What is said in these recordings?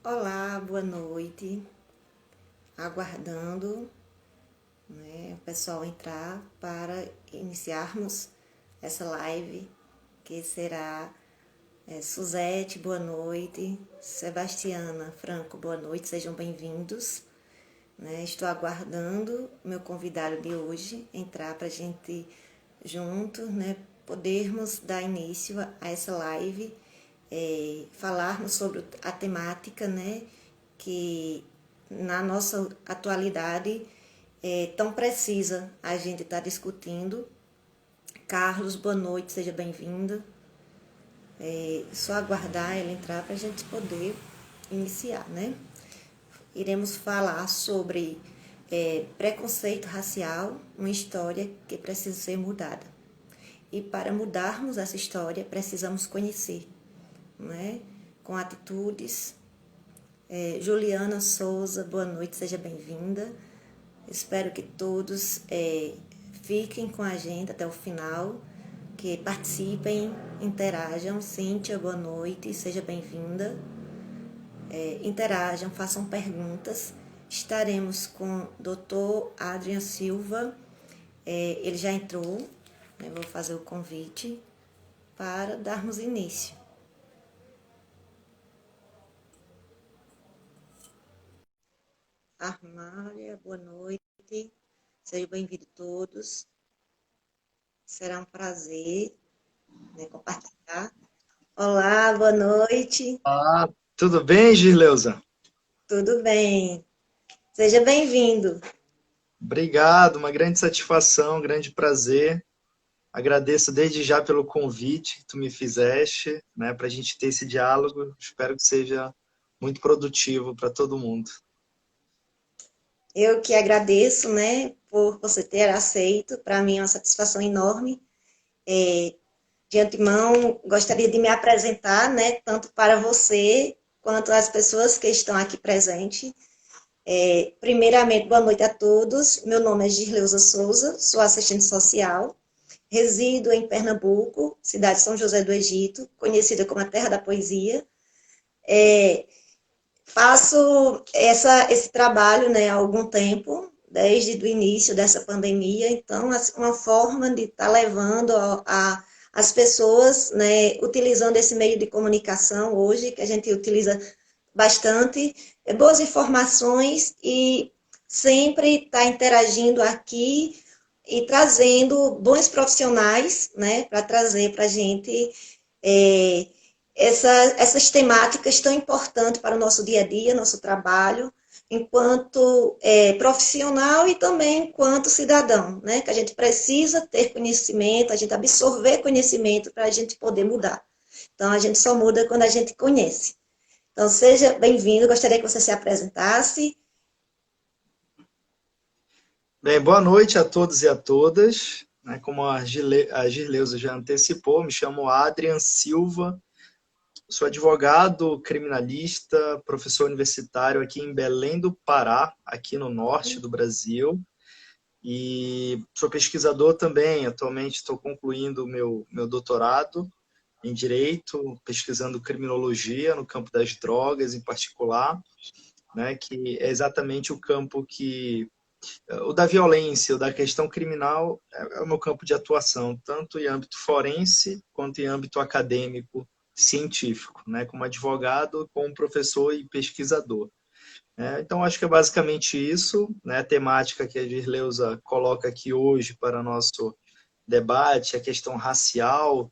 Olá, boa noite. Aguardando, o pessoal entrar para iniciarmos essa live, que será Suzete, boa noite. Sebastiana Franco, boa noite, sejam bem-vindos. Estou aguardando meu convidado de hoje entrar para a gente juntos, podermos dar início a essa live, falarmos sobre a temática, que na nossa atualidade é tão precisa a gente estar discutindo. Carlos, boa noite, seja bem-vindo. Só aguardar ele entrar para a gente poder iniciar, Iremos falar sobre preconceito racial, uma história que precisa ser mudada. E para mudarmos essa história, precisamos conhecer, com atitudes. Juliana Souza, boa noite, seja bem-vinda. Espero que todos fiquem com a gente até o final, que participem, interajam. Cíntia, boa noite, seja bem-vinda. Interajam, façam perguntas. Estaremos com o Dr. Adrian Silva, ele já entrou, vou fazer o convite para darmos início. Armália, boa noite, sejam bem-vindos todos. Será um prazer compartilhar. Olá, boa noite. Tudo bem, Gisleuza? Tudo bem. Seja bem-vindo. Obrigado, uma grande satisfação, um grande prazer. Agradeço desde já pelo convite que tu me fizeste, para a gente ter esse diálogo. Espero que seja muito produtivo para todo mundo. Eu que agradeço, por você ter aceito. Para mim é uma satisfação enorme. De antemão, gostaria de me apresentar, tanto para você quanto as pessoas que estão aqui presentes. Primeiramente, boa noite a todos. Meu nome é Gisleuza Souza, sou assistente social. Resido em Pernambuco, cidade de São José do Egito, conhecida como a Terra da Poesia. Faço esse trabalho há algum tempo, desde o início dessa pandemia. Então, uma forma de estar levando as pessoas, utilizando esse meio de comunicação hoje, que a gente utiliza bastante, boas informações e sempre estar interagindo aqui e trazendo bons profissionais, para trazer para a gente essas temáticas tão importantes para o nosso dia a dia, nosso trabalho, enquanto profissional e também enquanto cidadão, que a gente precisa ter conhecimento, a gente absorver conhecimento para a gente poder mudar. Então, a gente só muda quando a gente conhece. Então, seja bem-vindo, gostaria que você se apresentasse. Bem, boa noite a todos e a todas. Como a Gisleuza já antecipou, me chamo Adrian Silva, sou advogado criminalista, professor universitário aqui em Belém do Pará, aqui no norte do Brasil. E sou pesquisador também. Atualmente estou concluindo o meu doutorado em Direito, pesquisando criminologia no campo das drogas em particular, que é exatamente o campo o da violência, o da questão criminal, é o meu campo de atuação, tanto em âmbito forense quanto em âmbito acadêmico, científico, como advogado, como professor e pesquisador. Então, acho que é basicamente isso, a temática que a Gisleuza coloca aqui hoje para nosso debate, a questão racial,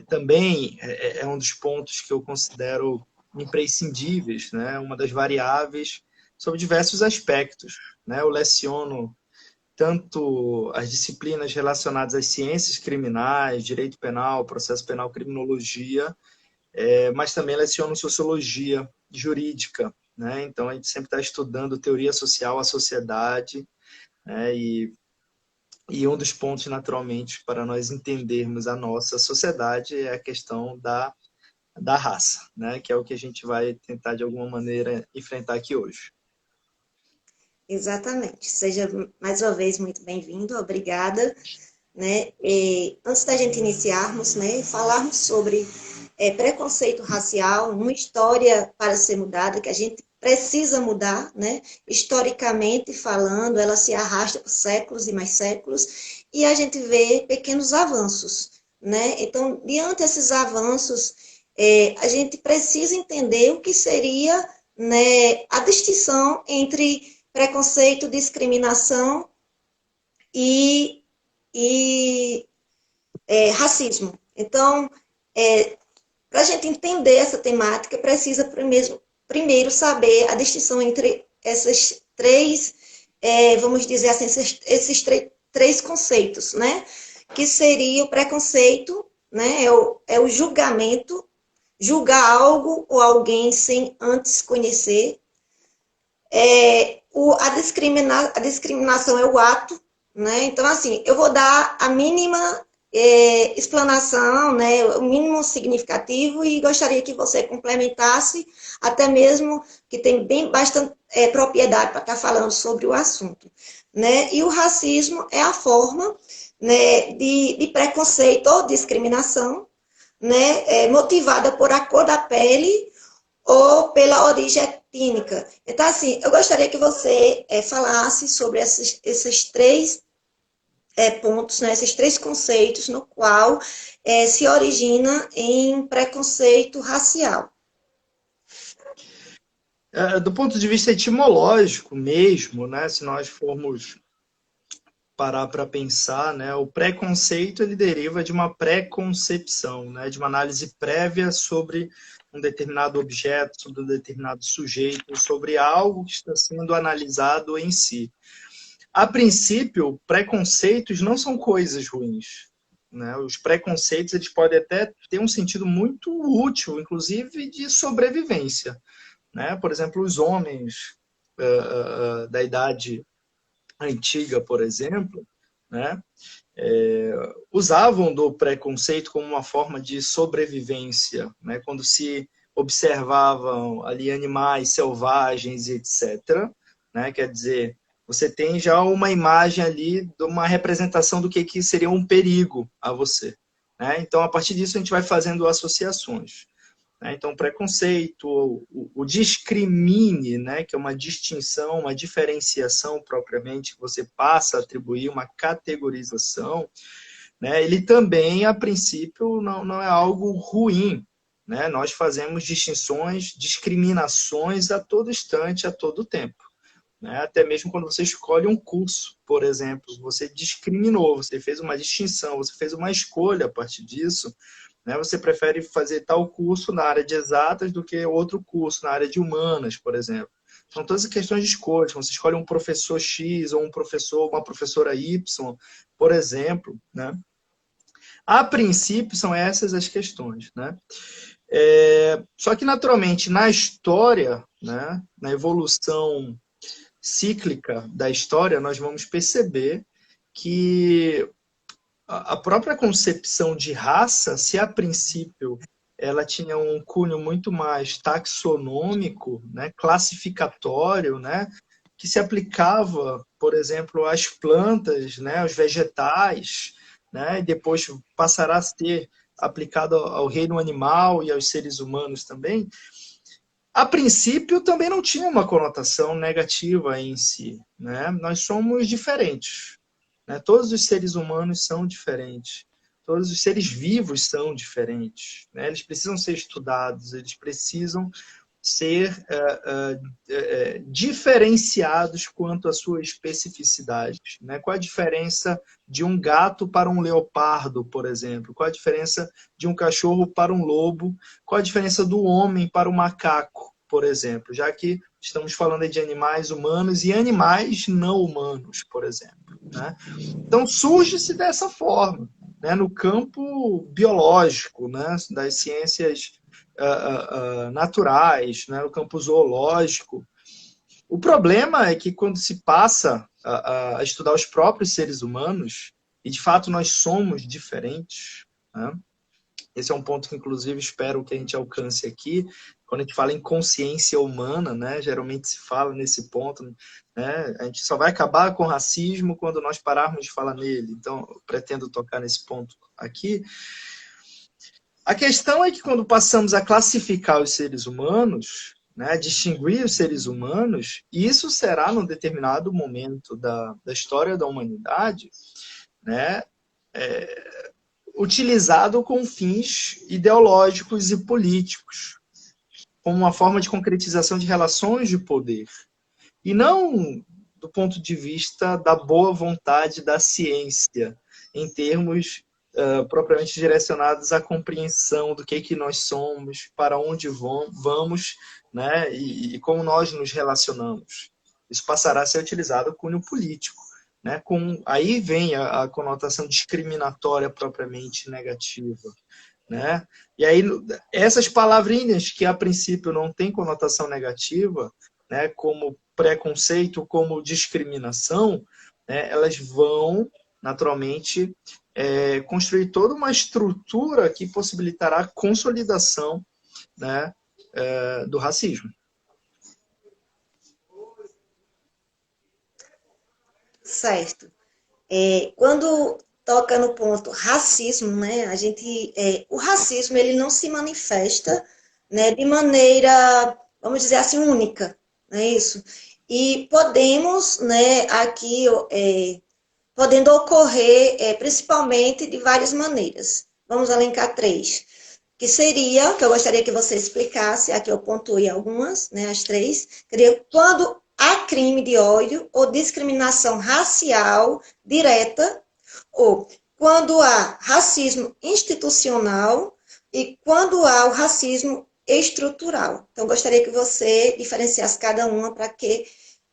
também é um dos pontos que eu considero imprescindíveis, uma das variáveis sobre diversos aspectos. Eu leciono tanto as disciplinas relacionadas às ciências criminais, direito penal, processo penal, criminologia, mas também leciono sociologia jurídica. Então, a gente sempre está estudando teoria social, a sociedade, e um dos pontos, naturalmente, para nós entendermos a nossa sociedade é a questão da raça, que é o que a gente vai tentar, de alguma maneira, enfrentar aqui hoje. Exatamente. Seja mais uma vez muito bem-vindo, obrigada. Antes da gente iniciarmos, falarmos sobre preconceito racial, uma história para ser mudada, que a gente precisa mudar, né? Historicamente falando, ela se arrasta por séculos e mais séculos, e a gente vê pequenos avanços, né? Então, diante desses avanços, a gente precisa entender o que seria, né, a distinção entre preconceito, discriminação e, e racismo. Então, para a gente entender essa temática, precisa primeiro saber a distinção entre essas três, vamos dizer assim, esses três conceitos, né? Que seria o preconceito, né? É o julgamento, julgar algo ou alguém sem antes conhecer. A discriminação é o ato, né? Então, assim, eu vou dar a mínima explanação, né, o mínimo significativo, e gostaria que você complementasse, até mesmo que tem bastante propriedade para estar falando sobre o assunto. Né? E o racismo é a forma, né, de preconceito ou discriminação, né, motivada por a cor da pele ou pela origem étnica. Então, assim, eu gostaria que você falasse sobre esses três pontos, né, esses três conceitos no qual se origina em preconceito racial. Do ponto de vista etimológico mesmo, né, se nós formos parar para pensar, né, o preconceito ele deriva de uma preconcepção, né, de uma análise prévia sobre um determinado objeto, sobre um determinado sujeito, sobre algo que está sendo analisado em si. A princípio, preconceitos não são coisas ruins. Né? Os preconceitos eles podem até ter um sentido muito útil, inclusive de sobrevivência. Né? Por exemplo, os homens da idade antiga, por exemplo, né? Usavam do preconceito como uma forma de sobrevivência, né? Quando se observavam ali animais selvagens, etc. Né? Quer dizer, você tem já uma imagem ali de uma representação do que seria um perigo a você. Né? Então, a partir disso, a gente vai fazendo associações. Então, preconceito, o discrimine, né, que é uma distinção, uma diferenciação propriamente, que você passa a atribuir uma categorização, né, ele também, a princípio, não é algo ruim. Né? Nós fazemos distinções, discriminações a todo instante, a todo tempo. Né? Até mesmo quando você escolhe um curso, por exemplo, você discriminou, você fez uma distinção, você fez uma escolha a partir disso. Né? Você prefere fazer tal curso na área de exatas do que outro curso na área de humanas, por exemplo. São todas as questões de escolha. Você escolhe um professor X ou uma professora Y, por exemplo. Né? A princípio, são essas as questões. Né? Só que, naturalmente, na história, né, na evolução cíclica da história, nós vamos perceber que a própria concepção de raça, se a princípio ela tinha um cunho muito mais taxonômico, né, classificatório, né, que se aplicava, por exemplo, às plantas, né, aos vegetais, né, e depois passará a ser aplicado ao reino animal e aos seres humanos também, a princípio também não tinha uma conotação negativa em si. Né? Nós somos diferentes. Né? Todos os seres humanos são diferentes. Todos os seres vivos são diferentes. Né? Eles precisam ser estudados, eles precisam ser diferenciados quanto à sua especificidade. Né? Qual a diferença de um gato para um leopardo, por exemplo? Qual a diferença de um cachorro para um lobo? Qual a diferença do homem para o macaco, por exemplo? Já que estamos falando de animais humanos e animais não humanos, por exemplo. Né? Então, surge-se dessa forma, né? No campo biológico, né? Das ciências naturais, né? No campo zoológico. O problema é que quando se passa a estudar os próprios seres humanos, e de fato nós somos diferentes, né? Esse é um ponto que, inclusive, espero que a gente alcance aqui. Quando a gente fala em consciência humana, né, geralmente se fala nesse ponto. Né, a gente só vai acabar com o racismo quando nós pararmos de falar nele. Então, eu pretendo tocar nesse ponto aqui. A questão é que quando passamos a classificar os seres humanos, né, distinguir os seres humanos, isso será num determinado momento da história da humanidade, né, utilizado com fins ideológicos e políticos, como uma forma de concretização de relações de poder. E não do ponto de vista da boa vontade da ciência, em termos propriamente direcionados à compreensão do que nós somos, para onde vamos, né, e como nós nos relacionamos. Isso passará a ser utilizado com cunho político. Né, aí vem a conotação discriminatória propriamente negativa. Né? E aí, essas palavrinhas que a princípio não têm conotação negativa, né, como preconceito, como discriminação, né, elas vão, naturalmente, construir toda uma estrutura que possibilitará a consolidação, né, do racismo. Certo. Quando toca no ponto racismo, né, o racismo ele não se manifesta, né, de maneira, vamos dizer assim, única, não é isso? E podemos, né, aqui, podendo ocorrer principalmente de várias maneiras. Vamos elencar três. Que seria, que eu gostaria que você explicasse, aqui eu pontuei algumas, né, as três, seria quando há crime de ódio ou discriminação racial direta, ou quando há racismo institucional e quando há o racismo estrutural. Então, gostaria que você diferenciasse cada uma para que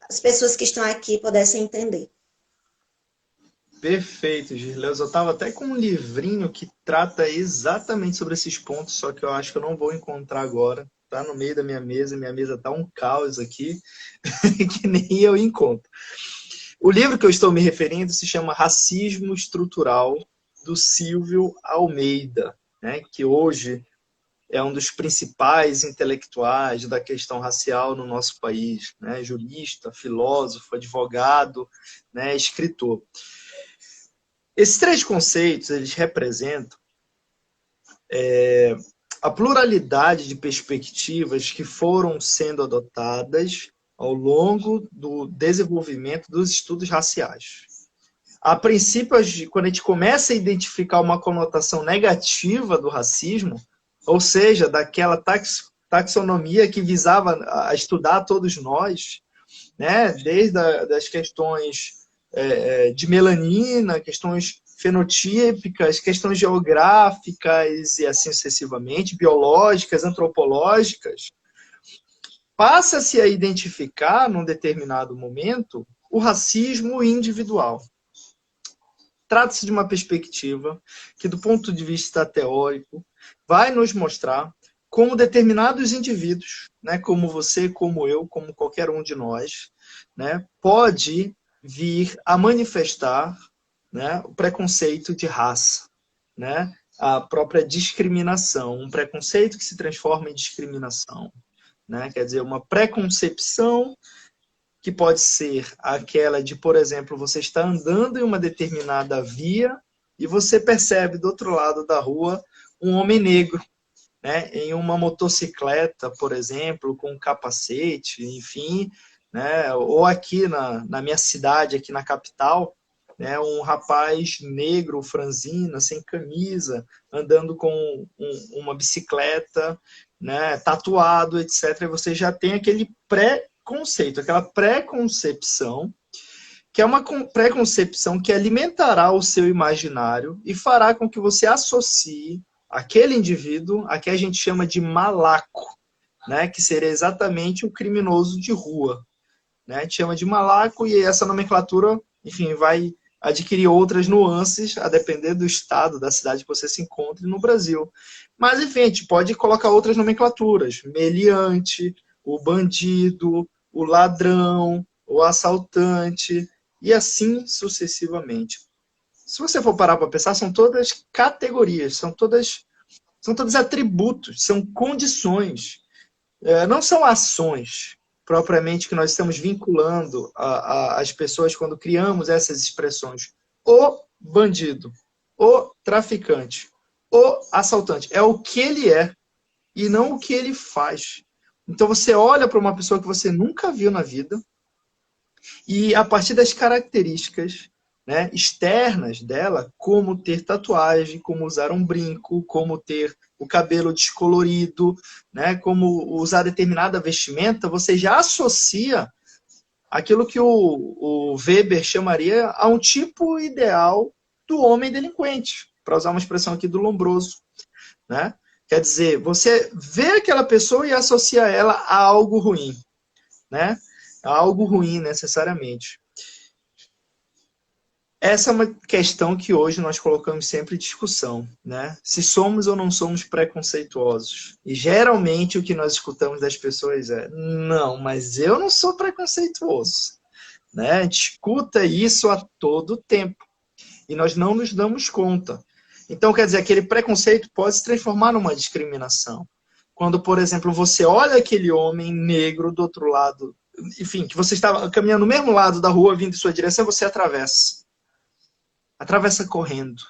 as pessoas que estão aqui pudessem entender. Perfeito, Girleuza. Eu estava até com um livrinho que trata exatamente sobre esses pontos, só que eu acho que eu não vou encontrar agora. Está no meio da minha mesa está um caos aqui, que nem eu encontro. O livro que eu estou me referindo se chama Racismo Estrutural, do Silvio Almeida, né, que hoje é um dos principais intelectuais da questão racial no nosso país, né, jurista, filósofo, advogado, né, escritor. Esses três conceitos, eles representam a pluralidade de perspectivas que foram sendo adotadas ao longo do desenvolvimento dos estudos raciais. A princípio, quando a gente começa a identificar uma conotação negativa do racismo, ou seja, daquela taxonomia que visava a estudar todos nós, né, desde as questões de melanina, questões fenotípicas, questões geográficas e assim sucessivamente, biológicas, antropológicas, passa-se a identificar, num determinado momento, o racismo individual. Trata-se de uma perspectiva que, do ponto de vista teórico, vai nos mostrar como determinados indivíduos, né, como você, como eu, como qualquer um de nós, né, pode vir a manifestar, né, o preconceito de raça, né, a própria discriminação, um preconceito que se transforma em discriminação, né, quer dizer, uma preconcepção que pode ser aquela de, por exemplo, você está andando em uma determinada via e você percebe do outro lado da rua um homem negro, né, em uma motocicleta, por exemplo, com um capacete, enfim, né, ou aqui na minha cidade, aqui na capital, né, um rapaz negro, franzina, sem camisa, andando com uma bicicleta, né, tatuado, etc. E você já tem aquele preconceito, aquela preconcepção, que é uma preconcepção que alimentará o seu imaginário e fará com que você associe aquele indivíduo a que a gente chama de malaco, né, que seria exatamente o criminoso de rua. Né? A gente chama de malaco e essa nomenclatura, enfim, vai adquirir outras nuances a depender do estado, da cidade que você se encontre no Brasil. Mas, enfim, a gente pode colocar outras nomenclaturas. Meliante, o bandido, o ladrão, o assaltante, e assim sucessivamente. Se você for parar para pensar, são todas categorias, são todos atributos, são condições, não são ações propriamente que nós estamos vinculando as pessoas quando criamos essas expressões. O bandido, o traficante, o assaltante, é o que ele é e não o que ele faz. Então você olha para uma pessoa que você nunca viu na vida e a partir das características, né, externas dela, como ter tatuagem, como usar um brinco, como ter o cabelo descolorido, né, como usar determinada vestimenta, você já associa aquilo que o Weber chamaria a um tipo ideal do homem delinquente, para usar uma expressão aqui do Lombroso, né? Quer dizer, você vê aquela pessoa e associa ela a algo ruim, né? A algo ruim, necessariamente. Essa é uma questão que hoje nós colocamos sempre em discussão, né? Se somos ou não somos preconceituosos. E geralmente o que nós escutamos das pessoas é: não, mas eu não sou preconceituoso. Né? A gente escuta isso a todo tempo. E nós não nos damos conta. Então, quer dizer, aquele preconceito pode se transformar numa discriminação. Quando, por exemplo, você olha aquele homem negro do outro lado, enfim, que você estava caminhando no mesmo lado da rua, vindo em sua direção, você atravessa. Atravessa correndo,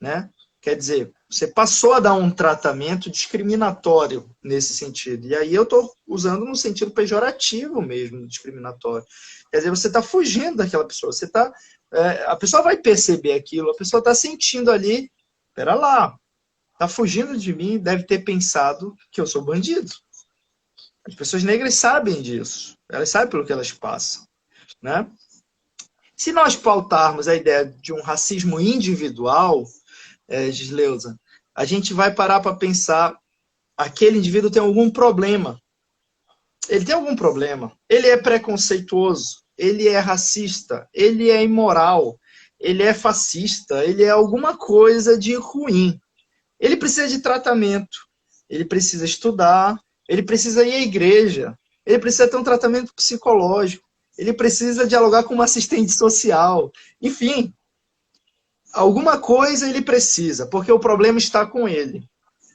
né? Quer dizer, você passou a dar um tratamento discriminatório nesse sentido. E aí eu estou usando no sentido pejorativo mesmo, discriminatório. Quer dizer, você está fugindo daquela pessoa. Você tá, a pessoa vai perceber aquilo, a pessoa está sentindo ali, pera lá, está fugindo de mim, deve ter pensado que eu sou bandido. As pessoas negras sabem disso. Elas sabem pelo que elas passam, né? Se nós pautarmos a ideia de um racismo individual, Gisleusa, a gente vai parar para pensar, aquele indivíduo tem algum problema. Ele tem algum problema. Ele é preconceituoso, ele é racista, ele é imoral, ele é fascista, ele é alguma coisa de ruim. Ele precisa de tratamento, ele precisa estudar, ele precisa ir à igreja, ele precisa ter um tratamento psicológico, ele precisa dialogar com uma assistente social. Enfim, alguma coisa ele precisa, porque o problema está com ele.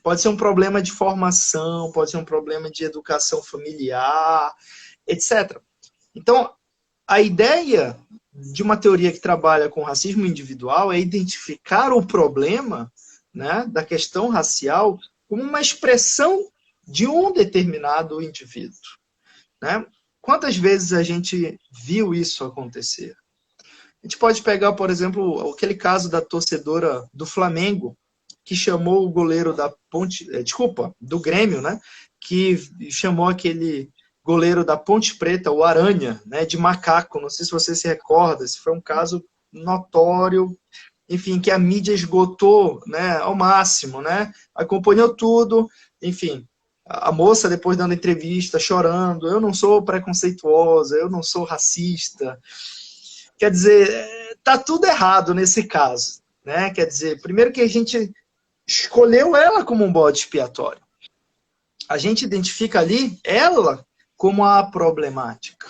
Pode ser um problema de formação, pode ser um problema de educação familiar, etc. Então, a ideia de uma teoria que trabalha com racismo individual é identificar o problema, né, da questão racial como uma expressão de um determinado indivíduo, né? Quantas vezes a gente viu isso acontecer? A gente pode pegar, por exemplo, aquele caso da torcedora do Flamengo, que chamou o goleiro da Ponte, do Grêmio, né? Que chamou aquele goleiro da Ponte Preta, o Aranha, né? De macaco. Não sei se você se recorda, esse foi um caso notório, enfim, que a mídia esgotou, né? Ao máximo, né? Acompanhou tudo, enfim. A moça, depois dando entrevista, chorando: eu não sou preconceituosa, eu não sou racista. Quer dizer, tá tudo errado nesse caso, né? Quer dizer, primeiro que a gente escolheu ela como um bode expiatório. A gente identifica ali ela como a problemática,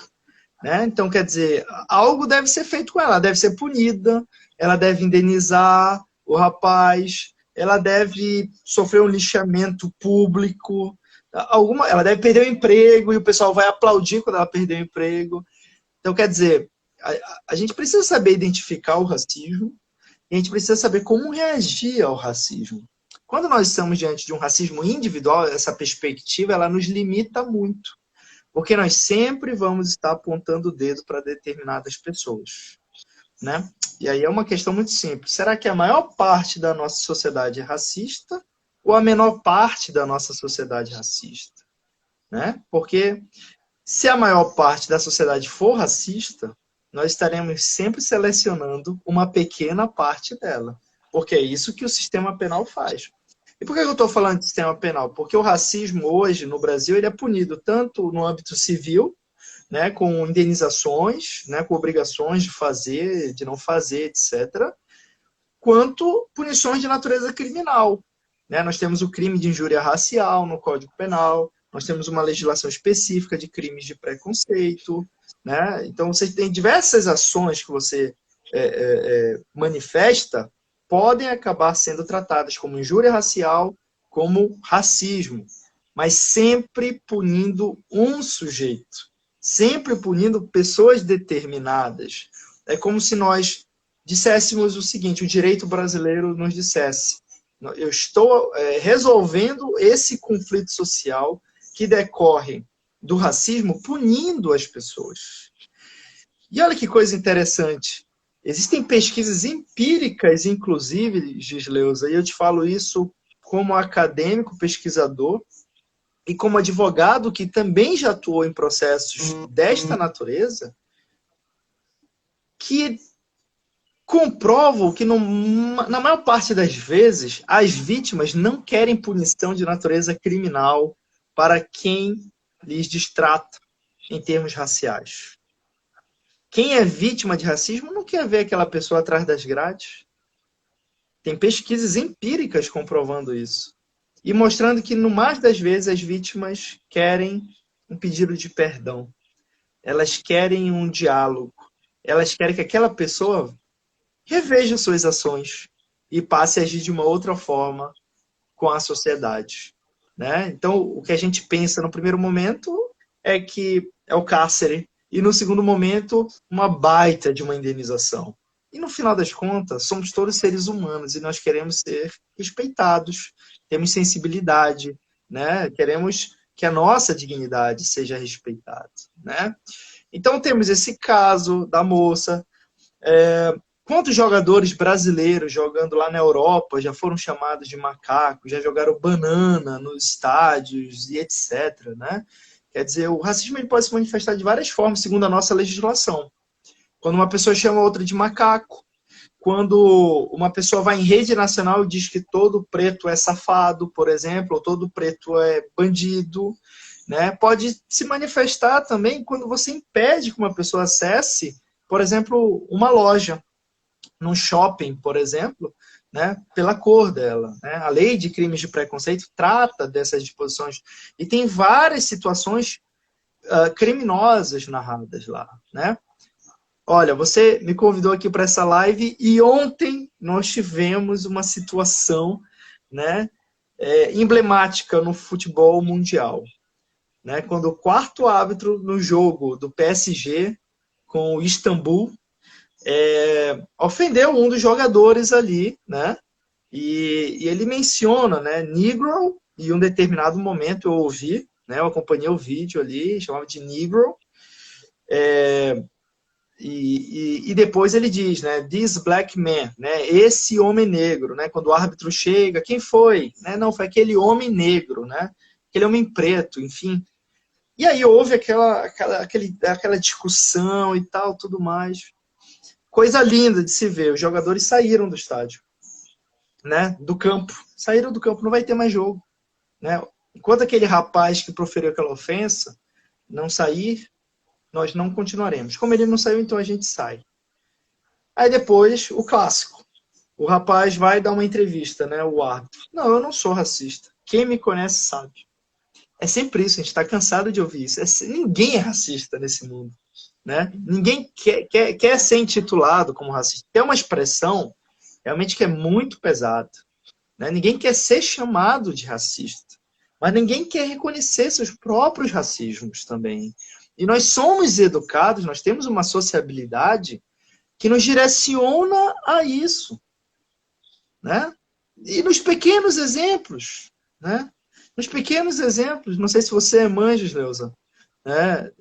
né? Então, quer dizer, algo deve ser feito com ela, ela deve ser punida, ela deve indenizar o rapaz, ela deve sofrer um lixamento público, ela deve perder o emprego e o pessoal vai aplaudir quando ela perder o emprego. Então, quer dizer, a gente precisa saber identificar o racismo e a gente precisa saber como reagir ao racismo. Quando nós estamos diante de um racismo individual, essa perspectiva ela nos limita muito, porque nós sempre vamos estar apontando o dedo para determinadas pessoas, né? E aí é uma questão muito simples. Será que a maior parte da nossa sociedade é racista ou a menor parte da nossa sociedade é racista? Né? Porque se a maior parte da sociedade for racista, nós estaremos sempre selecionando uma pequena parte dela. Porque é isso que o sistema penal faz. E por que eu estou falando de sistema penal? Porque o racismo hoje no Brasil ele é punido tanto no âmbito civil, né, com indenizações, né, com obrigações de fazer, de não fazer, etc., quanto punições de natureza criminal. Né? Nós temos o crime de injúria racial no Código Penal, nós temos uma legislação específica de crimes de preconceito, né? Então, você tem diversas ações que você manifesta, podem acabar sendo tratadas como injúria racial, como racismo, mas sempre punindo um sujeito, sempre punindo pessoas determinadas. É como se nós disséssemos o seguinte: o direito brasileiro nos dissesse: Eu estou resolvendo esse conflito social que decorre do racismo, punindo as pessoas. E olha que coisa interessante. Existem pesquisas empíricas, inclusive, Gisleusa, e eu te falo isso como acadêmico, pesquisador, e como advogado que também já atuou em processos desta natureza, que comprovam que, na maior parte das vezes, as vítimas não querem punição de natureza criminal para quem lhes distrata em termos raciais. Quem é vítima de racismo não quer ver aquela pessoa atrás das grades. Tem pesquisas empíricas comprovando isso. E mostrando que, no mais das vezes, as vítimas querem um pedido de perdão. Elas querem um diálogo. Elas querem que aquela pessoa reveja suas ações e passe a agir de uma outra forma com a sociedade. Né? Então, o que a gente pensa no primeiro momento é que é o cárcere, e no segundo momento, uma baita de uma indenização. E no final das contas, somos todos seres humanos e nós queremos ser respeitados, temos sensibilidade, né? Queremos que a nossa dignidade seja respeitada. Né? Então, temos esse caso da moça. Quantos jogadores brasileiros jogando lá na Europa já foram chamados de macaco, já jogaram banana nos estádios e etc. Né? Quer dizer, o racismo ele pode se manifestar de várias formas, segundo a nossa legislação. Quando uma pessoa chama outra de macaco, quando uma pessoa vai em rede nacional e diz que todo preto é safado, por exemplo, ou todo preto é bandido, né? Pode se manifestar também quando você impede que uma pessoa acesse, por exemplo, uma loja, num shopping, por exemplo, né, pela cor dela. Né? A lei de crimes de preconceito trata dessas disposições. E tem várias situações criminosas narradas lá. Né? Olha, você me convidou aqui para essa live e ontem nós tivemos uma situação, né, emblemática no futebol mundial. Né? Quando o quarto árbitro no jogo do PSG com o Istambul ofendeu um dos jogadores ali, né? E ele menciona, né, Negro, e em um determinado momento eu ouvi, né, eu acompanhei o vídeo ali, chamava de Negro, e depois ele diz, né, this black man, né, esse homem negro, né, quando o árbitro chega, quem foi? Né, não, foi aquele homem negro, né, aquele homem preto, enfim. E aí houve aquela discussão e tal, tudo mais. Coisa linda de se ver, os jogadores saíram do estádio. Né, do campo. Saíram do campo, não vai ter mais jogo. Né? Enquanto aquele rapaz que proferiu aquela ofensa não sair, nós não continuaremos. Como ele não saiu, então a gente sai. Aí depois, o clássico. O rapaz vai dar uma entrevista, né, o árbitro. Não, eu não sou racista. Quem me conhece sabe. É sempre isso, a gente está cansado de ouvir isso. Ninguém é racista nesse mundo. Né? Ninguém quer ser intitulado como racista. Tem uma expressão realmente que é muito pesado. Né? Ninguém quer ser chamado de racista. Mas ninguém quer reconhecer seus próprios racismos também. E nós somos educados, nós temos uma sociabilidade que nos direciona a isso. Né? E nos pequenos exemplos. Né? Nos pequenos exemplos. Não sei se você é mãe, Gisleusa.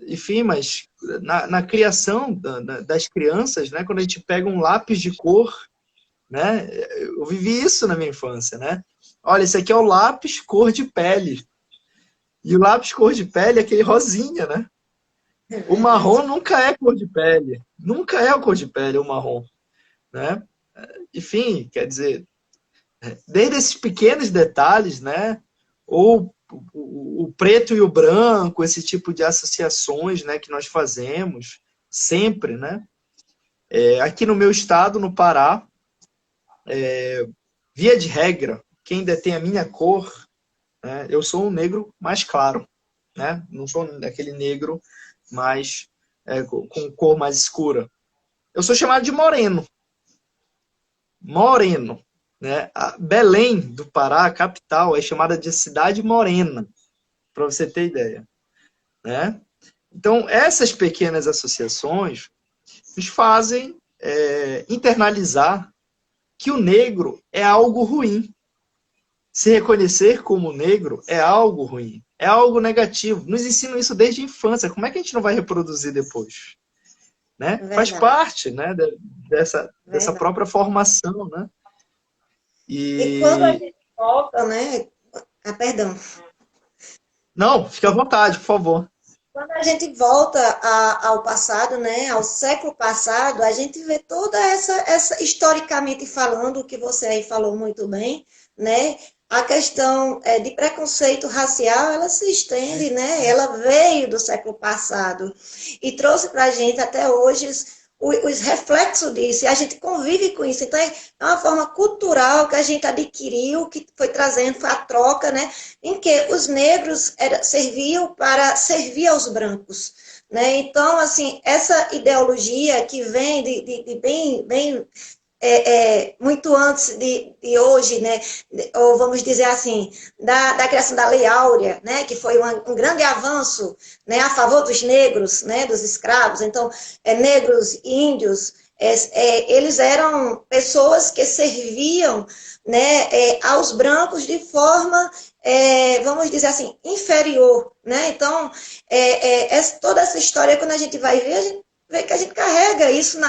Enfim, mas na criação das crianças, né, quando a gente pega um lápis de cor, né, eu vivi isso na minha infância, né? Olha, esse aqui é o lápis cor de pele. E o lápis cor de pele é aquele rosinha, né? O marrom nunca é cor de pele. Nunca é a cor de pele, o marrom. Né? Enfim, quer dizer, desde esses pequenos detalhes, né? Ou o preto e o branco, esse tipo de associações, né, que nós fazemos sempre, né? Aqui no meu estado, no Pará, via de regra, quem detém a minha cor, né, eu sou um negro mais claro, né? Não sou aquele negro mais com cor mais escura. Eu sou chamado de moreno. Moreno. Né? A Belém do Pará, a capital, é chamada de cidade morena, para você ter ideia. Né? Então, essas pequenas associações nos fazem internalizar que o negro é algo ruim. se reconhecer como negro é algo ruim, é algo negativo. Nos ensinam isso desde a infância. Como é que a gente não vai reproduzir depois? Né? Faz Verdade, parte, né, dessa verdade. própria formação, né? E quando a E gente volta, né? Ah, perdão. não, fique à vontade, por favor. Quando a gente volta ao passado, né, ao século passado, a gente vê toda historicamente falando, o que você aí falou muito bem, né, a questão de preconceito racial, ela se estende, né, ela veio do século passado e trouxe para a gente até hoje os reflexos disso, e a gente convive com isso. Então, é uma forma cultural que a gente adquiriu, que foi trazendo, foi a troca, né, em que os negros serviam para servir aos brancos. Né? Então, assim, essa ideologia que vem de bem muito antes hoje, né? Ou vamos dizer assim, da criação da Lei Áurea, né? Que foi um grande avanço, né? A favor dos negros, né? Dos escravos. Então, negros, índios, eles eram pessoas que serviam, né? Aos brancos de forma, vamos dizer assim, inferior, né? Então, toda essa história, quando a gente vai ver, a gente vê que a gente carrega isso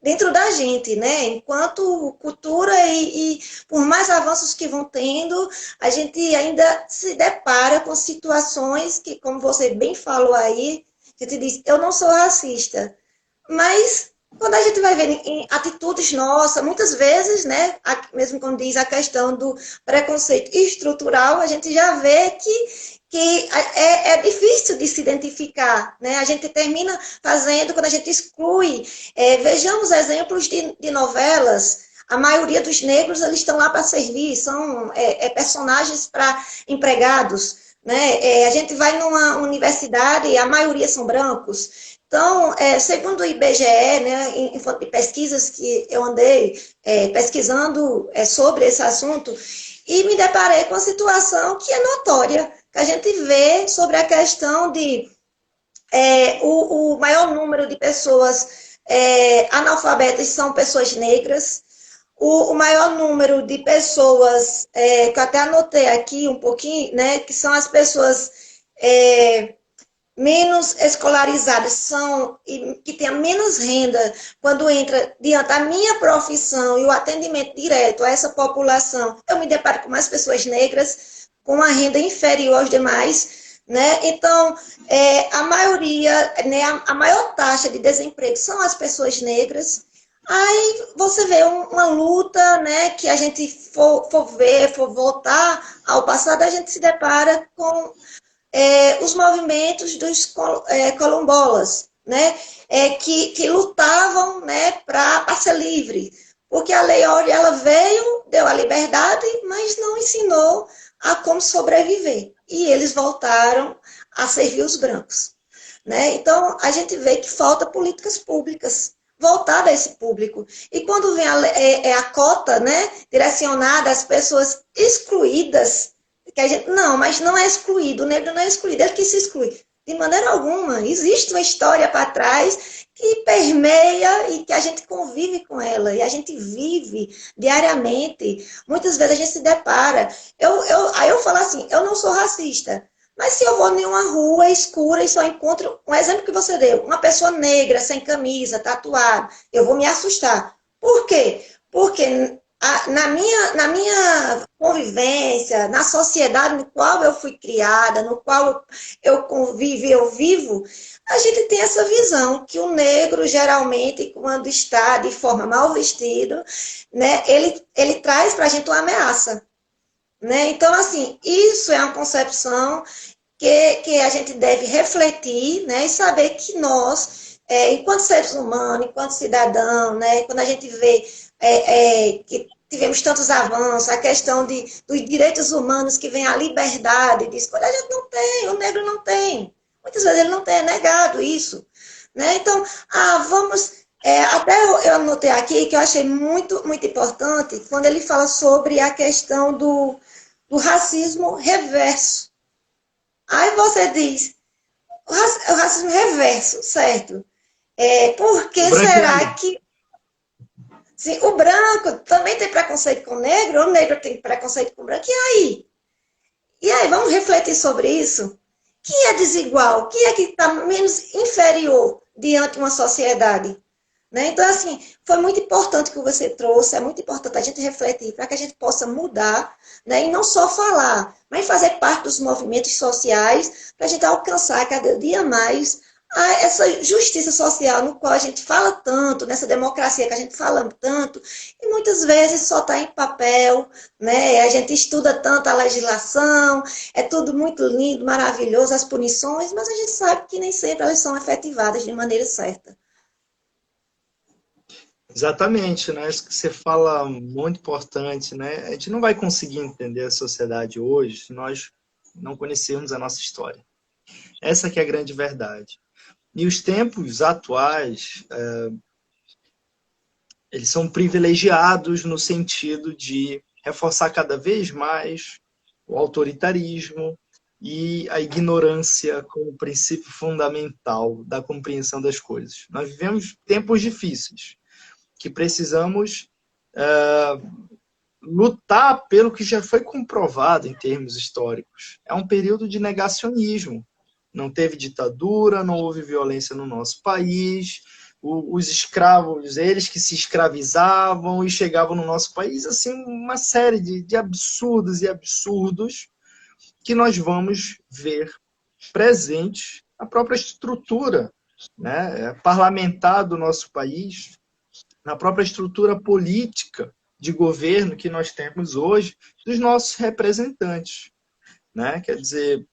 dentro da gente, né? Enquanto cultura e por mais avanços que vão tendo, a gente ainda se depara com situações que, como você bem falou aí, a gente diz, eu não sou racista, mas quando a gente vai ver em atitudes nossas, muitas vezes, né, mesmo quando diz a questão do preconceito estrutural, a gente já vê que é difícil de se identificar, né? A gente termina fazendo, quando a gente exclui, vejamos exemplos de novelas, a maioria dos negros, eles estão lá para servir, são personagens para empregados, né? A gente vai numa universidade e a maioria são brancos. Então, segundo o IBGE, né, em pesquisas que eu andei pesquisando sobre esse assunto, e me deparei com uma situação que é notória, que a gente vê sobre a questão de o maior número de pessoas analfabetas são pessoas negras, o maior número de pessoas, que eu até anotei aqui um pouquinho, né, que são as pessoas menos escolarizadas, que têm menos renda, quando entra diante da minha profissão e o atendimento direto a essa população, eu me deparo com mais pessoas negras, com uma renda inferior aos demais, né? Então, a maioria, né, a maior taxa de desemprego são as pessoas negras. Aí você vê uma luta, né, que a gente for ver, for voltar ao passado, a gente se depara com os movimentos dos colombolas, né, que lutavam, né, para ser livre, porque a Lei Áurea ela veio, deu a liberdade, mas não ensinou a como sobreviver. E eles voltaram a servir os brancos. Né? Então, a gente vê que falta políticas públicas voltada a esse público. E quando vem a cota, né, direcionada às pessoas excluídas, que a gente, não, mas não é excluído, o negro não é excluído, ele que se exclui. De maneira alguma, existe uma história para trás que permeia e que a gente convive com ela, e a gente vive diariamente. Muitas vezes a gente se depara. Aí eu falo assim, eu não sou racista, mas se eu vou em uma rua escura e só encontro, um exemplo que você deu, uma pessoa negra, sem camisa, tatuada, eu vou me assustar. Por quê? Porque na minha convivência, na sociedade no qual eu fui criada, no qual eu convivo, eu vivo, a gente tem essa visão que o negro, geralmente, quando está de forma mal vestido, né, ele traz para a gente uma ameaça. Né? Então, assim, isso é uma concepção que a gente deve refletir, né, e saber que nós, enquanto seres humanos, enquanto cidadão, né, quando a gente vê que tivemos tantos avanços, a questão dos direitos humanos que vem a liberdade de escolha, a gente não tem, o negro não tem. Muitas vezes ele não tem, é negado isso. Né? Então, vamos... até eu anotei aqui que eu achei muito, muito importante quando ele fala sobre a questão do racismo reverso. Aí você diz, o racismo reverso, certo? Por O que será branqueamento. que... Sim, o branco também tem preconceito com o negro tem preconceito com o branco, e aí? E aí, vamos refletir sobre isso? Quem é desigual? Quem é que está menos inferior diante de uma sociedade? Né? Então, assim, foi muito importante que você trouxe, é muito importante a gente refletir para que a gente possa mudar, né? E não só falar, mas fazer parte dos movimentos sociais para a gente alcançar cada dia mais essa justiça social no qual a gente fala tanto, nessa democracia que a gente fala tanto, e muitas vezes só está em papel, né? A gente estuda tanto a legislação, é tudo muito lindo, maravilhoso, as punições, mas a gente sabe que nem sempre elas são efetivadas de maneira certa. Exatamente, né? Isso que você fala muito importante, né? A gente não vai conseguir entender a sociedade hoje se nós não conhecermos a nossa história. Essa que é a grande verdade. E os tempos atuais, eles são privilegiados no sentido de reforçar cada vez mais o autoritarismo e a ignorância como princípio fundamental da compreensão das coisas. Nós vivemos tempos difíceis, que precisamos lutar pelo que já foi comprovado em termos históricos. É um período de negacionismo. Não teve ditadura, não houve violência no nosso país. Os escravos, eles que se escravizavam e chegavam no nosso país, assim, uma série de absurdos e absurdos que nós vamos ver presentes na própria estrutura, né, parlamentar do nosso país, na própria estrutura política de governo que nós temos hoje, dos nossos representantes. Né? Quer dizer,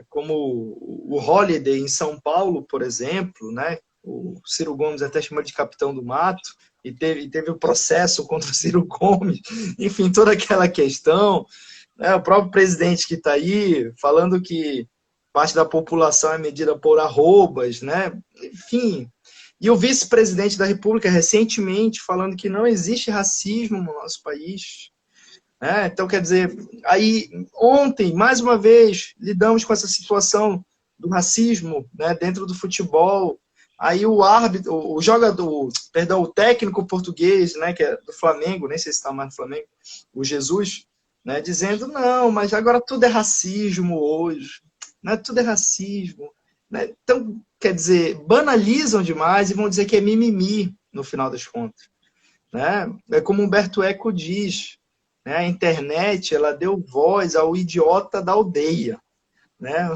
como o Holiday em São Paulo, por exemplo, né? O Ciro Gomes até chamou de capitão do mato, e teve o processo contra o Ciro Gomes, enfim, toda aquela questão. Né? O próprio presidente que está aí falando que parte da população é medida por arrobas, né? Enfim. E o vice-presidente da República recentemente falando que não existe racismo no nosso país. Né? Então, quer dizer, aí ontem, mais uma vez, lidamos com essa situação do racismo, né, dentro do futebol. Aí o árbitro, o jogador, perdão, o técnico português, né, que é do Flamengo, nem sei se está mais no Flamengo, o Jesus, né, dizendo, não, mas agora tudo é racismo hoje, né, tudo é racismo. Né? Então, quer dizer, banalizam demais e vão dizer que é mimimi, no final das contas. Né? É como Humberto Eco diz, né? A internet ela deu voz ao idiota da aldeia. Né?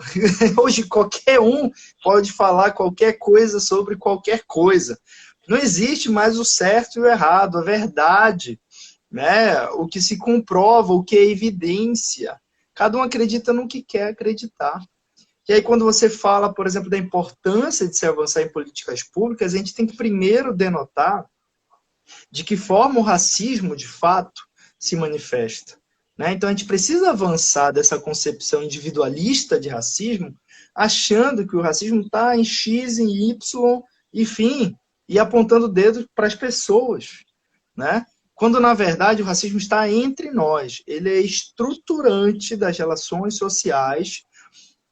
Hoje qualquer um pode falar qualquer coisa sobre qualquer coisa. Não existe mais o certo e o errado, a verdade, né? O que se comprova, o que é evidência. Cada um acredita no que quer acreditar. E aí, quando você fala, por exemplo, da importância de se avançar em políticas públicas, a gente tem que primeiro denotar de que forma o racismo, de fato, se manifesta. Né? Então, a gente precisa avançar dessa concepção individualista de racismo, achando que o racismo está em X, em Y, enfim, e apontando o dedo para as pessoas. Né? Quando, na verdade, o racismo está entre nós. Ele é estruturante das relações sociais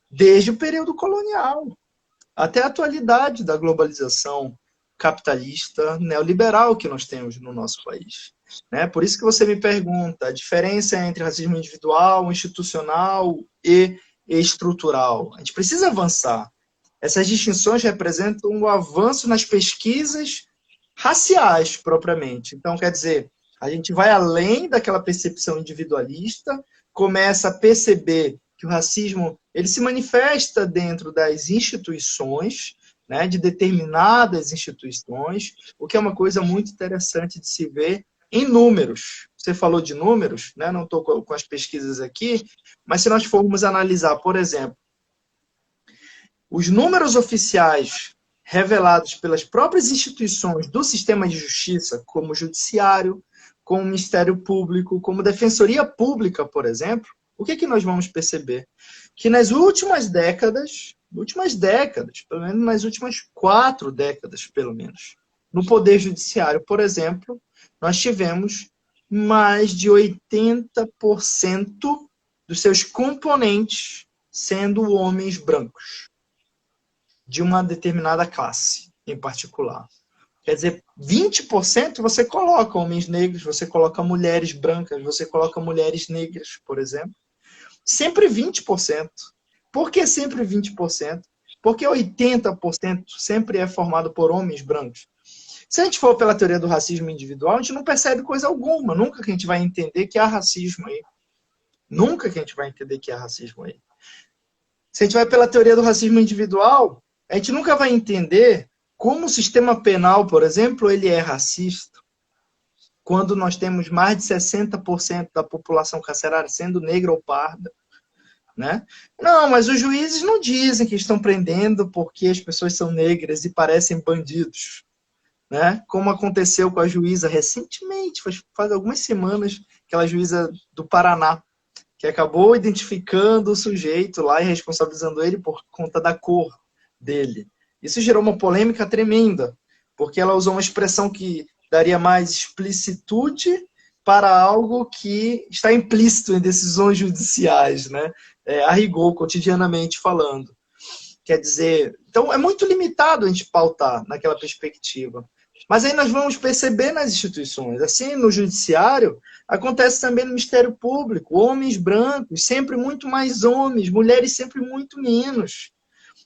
desde o período colonial até a atualidade da globalização capitalista neoliberal que nós temos no nosso país. Né? Por isso que você me pergunta a diferença entre racismo individual, institucional e estrutural. A gente precisa avançar. Essas distinções representam um avanço nas pesquisas raciais, propriamente. Então, quer dizer, a gente vai além daquela percepção individualista, começa a perceber que o racismo ele se manifesta dentro das instituições, né, de determinadas instituições, o que é uma coisa muito interessante de se ver em números. Você falou de números, né, não estou com as pesquisas aqui, mas se nós formos analisar, por exemplo, os números oficiais revelados pelas próprias instituições do sistema de justiça, como o judiciário, como o Ministério Público, como Defensoria Pública, por exemplo, o que, que nós vamos perceber? Que nas últimas décadas, pelo menos nas últimas 4 décadas, pelo menos, no Poder Judiciário, por exemplo, nós tivemos mais de 80% dos seus componentes sendo homens brancos, de uma determinada classe em particular. Quer dizer, 20% você coloca homens negros, você coloca mulheres brancas, você coloca mulheres negras, por exemplo. Sempre 20%. Por que sempre 20%? Porque 80% sempre é formado por homens brancos. Se a gente for pela teoria do racismo individual, a gente não percebe coisa alguma. Nunca que a gente vai entender que há racismo aí. Nunca que a gente vai entender que há racismo aí. Se a gente vai pela teoria do racismo individual, a gente nunca vai entender como o sistema penal, por exemplo, ele é racista. Quando nós temos mais de 60% da população carcerária sendo negra ou parda. Né? Não, mas os juízes não dizem que estão prendendo porque as pessoas são negras e parecem bandidos. Né? Como aconteceu com a juíza recentemente, faz algumas semanas, aquela juíza do Paraná, que acabou identificando o sujeito lá e responsabilizando ele por conta da cor dele. Isso gerou uma polêmica tremenda, porque ela usou uma expressão que daria mais explicitude para algo que está implícito em decisões judiciais, né? A rigor, cotidianamente falando. Quer dizer, então é muito limitado a gente pautar naquela perspectiva. Mas aí nós vamos perceber nas instituições. Assim, no judiciário, acontece também no Ministério Público. Homens brancos, sempre muito mais homens, mulheres sempre muito menos.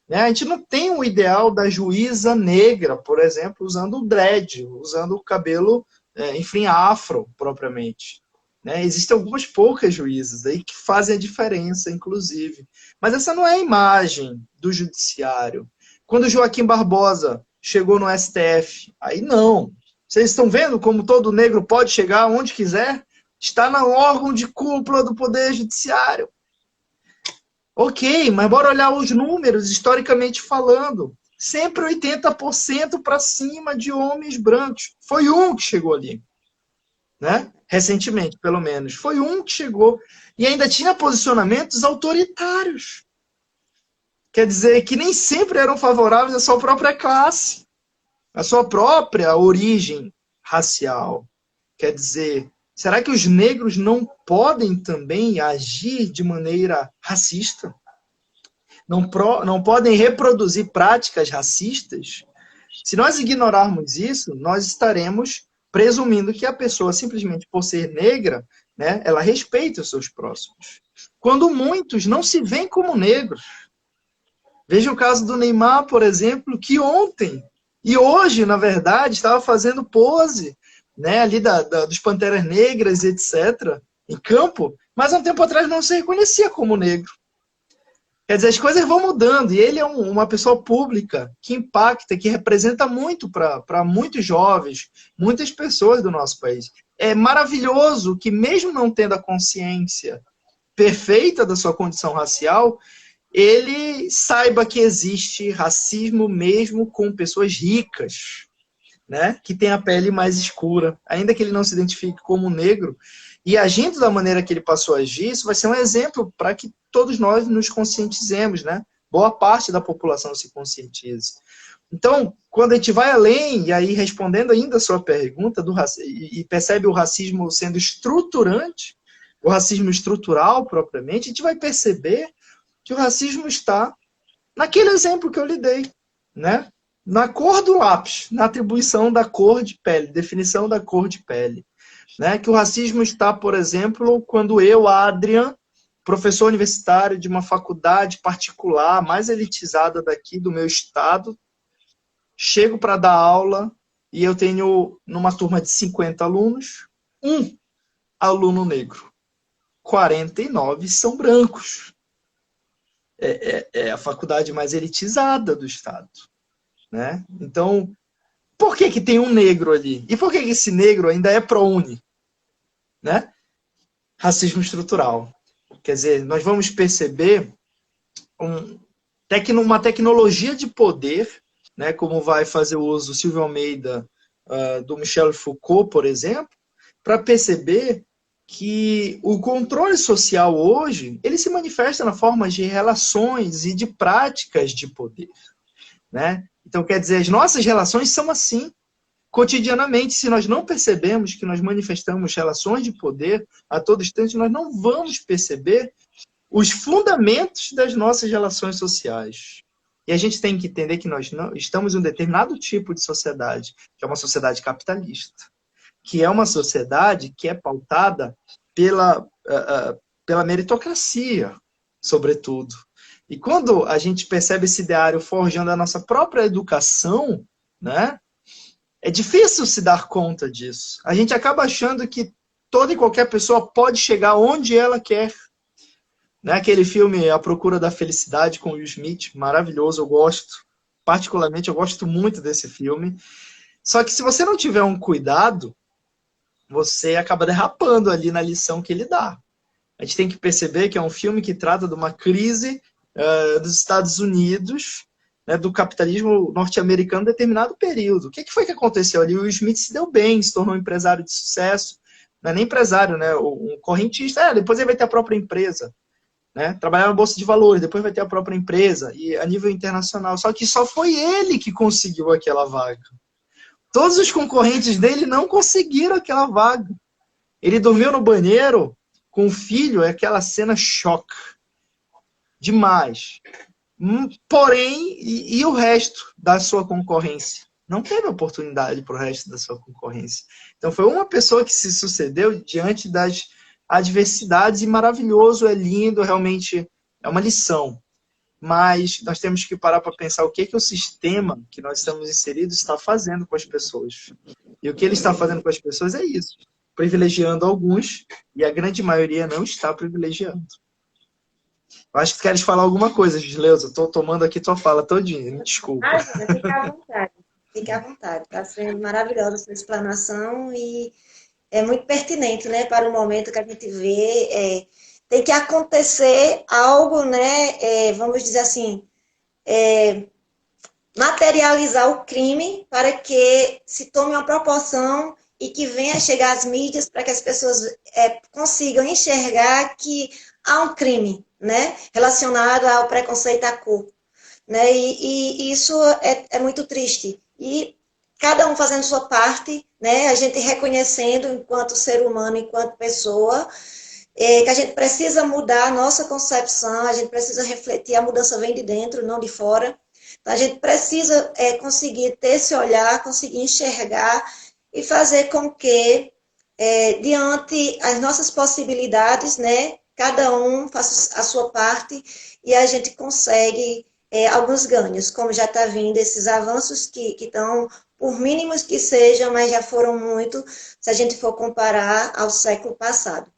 Né? A gente não tem o ideal da juíza negra, por exemplo, usando o dread, usando o cabelo, enfim, afro, propriamente. Né? Existem algumas poucas juízas aí que fazem a diferença, inclusive. Mas essa não é a imagem do judiciário. Quando Joaquim Barbosa chegou no STF, aí não. Vocês estão vendo como todo negro pode chegar onde quiser? Está no órgão de cúpula do Poder Judiciário. Ok, mas bora olhar os números, historicamente falando. Sempre 80% para cima de homens brancos. Foi um que chegou ali. Né? Recentemente, pelo menos. Foi um que chegou. E ainda tinha posicionamentos autoritários. Quer dizer, que nem sempre eram favoráveis à sua própria classe, à sua própria origem racial. Quer dizer, será que os negros não podem também agir de maneira racista? Não podem reproduzir práticas racistas? Se nós ignorarmos isso, nós estaremos presumindo que a pessoa, simplesmente por ser negra, né, ela respeita os seus próximos. Quando muitos não se veem como negros. Veja o caso do Neymar, por exemplo, que ontem e hoje, na verdade, estava fazendo pose, né, ali dos Panteras Negras, etc., em campo, mas há um tempo atrás não se reconhecia como negro. Quer dizer, as coisas vão mudando, e ele é uma pessoa pública que impacta, que representa muito para muitos jovens, muitas pessoas do nosso país. É maravilhoso que, mesmo não tendo a consciência perfeita da sua condição racial, ele saiba que existe racismo mesmo com pessoas ricas, né, que têm a pele mais escura, ainda que ele não se identifique como negro, e agindo da maneira que ele passou a agir, isso vai ser um exemplo para que todos nós nos conscientizemos, né? Boa parte da população se conscientize. Então, quando a gente vai além, e aí respondendo ainda a sua pergunta, e percebe o racismo sendo estruturante, o racismo estrutural propriamente, a gente vai perceber que o racismo está naquele exemplo que eu lhe dei, né? Na cor do lápis, na atribuição da cor de pele, definição da cor de pele. Né? Que o racismo está, por exemplo, quando eu, Adrian, professor universitário de uma faculdade particular, mais elitizada daqui do meu estado, chego para dar aula e eu tenho, numa turma de 50 alunos, um aluno negro. 49 são brancos. É a faculdade mais elitizada do estado. Né? Então, por que tem um negro ali? E por que esse negro ainda é ProUni? Né? Racismo estrutural. Quer dizer, nós vamos perceber uma tecnologia de poder, né, como vai fazer o uso Silvio Almeida do Michel Foucault, por exemplo, para perceber que o controle social hoje, ele se manifesta na forma de relações e de práticas de poder. Né? Então, quer dizer, as nossas relações são assim. Cotidianamente, se nós não percebemos que nós manifestamos relações de poder a todo instante, nós não vamos perceber os fundamentos das nossas relações sociais. E a gente tem que entender que nós não estamos em um determinado tipo de sociedade, que é uma sociedade capitalista, que é uma sociedade que é pautada pela meritocracia, sobretudo. E quando a gente percebe esse ideário forjando a nossa própria educação, né, é difícil se dar conta disso. A gente acaba achando que toda e qualquer pessoa pode chegar onde ela quer. Né? Aquele filme A Procura da Felicidade com Will Smith, maravilhoso, eu gosto. Particularmente, eu gosto muito desse filme. Só que se você não tiver um cuidado, você acaba derrapando ali na lição que ele dá. A gente tem que perceber que é um filme que trata de uma crise dos Estados Unidos, né, do capitalismo norte-americano em determinado período. O que foi que aconteceu ali? O Will Smith se deu bem, se tornou um empresário de sucesso. Não é nem empresário, né? Um correntista. Depois ele vai ter a própria empresa. Né? Trabalhar na Bolsa de Valores, depois vai ter a própria empresa, e a nível internacional. Só que só foi ele que conseguiu aquela vaga. Todos os concorrentes dele não conseguiram aquela vaga. Ele dormiu no banheiro com o filho, é aquela cena choca. Demais. Porém, e o resto da sua concorrência? Não teve oportunidade para o resto da sua concorrência. Então foi uma pessoa que se sucedeu diante das adversidades, e maravilhoso, é lindo, realmente é uma lição. Mas nós temos que parar para pensar o que o sistema que nós estamos inseridos está fazendo com as pessoas. E o que ele está fazendo com as pessoas é isso, privilegiando alguns, e a grande maioria não está privilegiando. Eu acho que queres falar alguma coisa, Gisleuza. Estou tomando aqui tua fala todinha, me desculpa. Fica à vontade. Fica à vontade. Está sendo maravilhosa a sua explanação e é muito pertinente, né, para o momento que a gente vê. Tem que acontecer algo, né, vamos dizer assim, materializar o crime para que se tome uma proporção e que venha a chegar às mídias para que as pessoas consigam enxergar que há um crime, né, relacionado ao preconceito à cor. Né, e isso é muito triste. E cada um fazendo sua parte, né? A gente reconhecendo enquanto ser humano, enquanto pessoa, que a gente precisa mudar a nossa concepção, a gente precisa refletir, a mudança vem de dentro, não de fora. Então, a gente precisa conseguir ter esse olhar, conseguir enxergar e fazer com que, diante as nossas possibilidades, né? Cada um faça a sua parte e a gente consegue alguns ganhos, como já está vindo esses avanços que estão, por mínimos que sejam, mas já foram muito, se a gente for comparar ao século passado.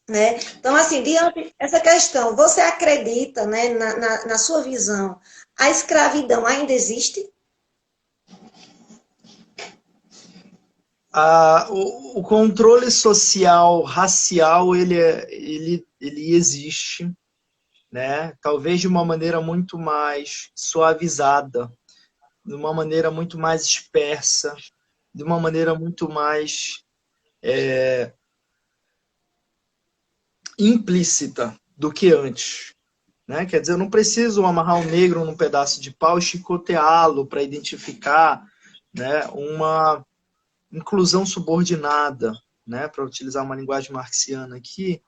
Né? Então, assim, diante dessa questão, você acredita, né, na sua visão, a escravidão ainda existe? O controle social, racial, ele existe, né? Talvez de uma maneira muito mais suavizada, de uma maneira muito mais dispersa, de uma maneira muito mais implícita do que antes. Né? Quer dizer, eu não preciso amarrar um negro num pedaço de pau e chicoteá-lo para identificar, né, uma inclusão subordinada, né, para utilizar uma linguagem marxiana aqui,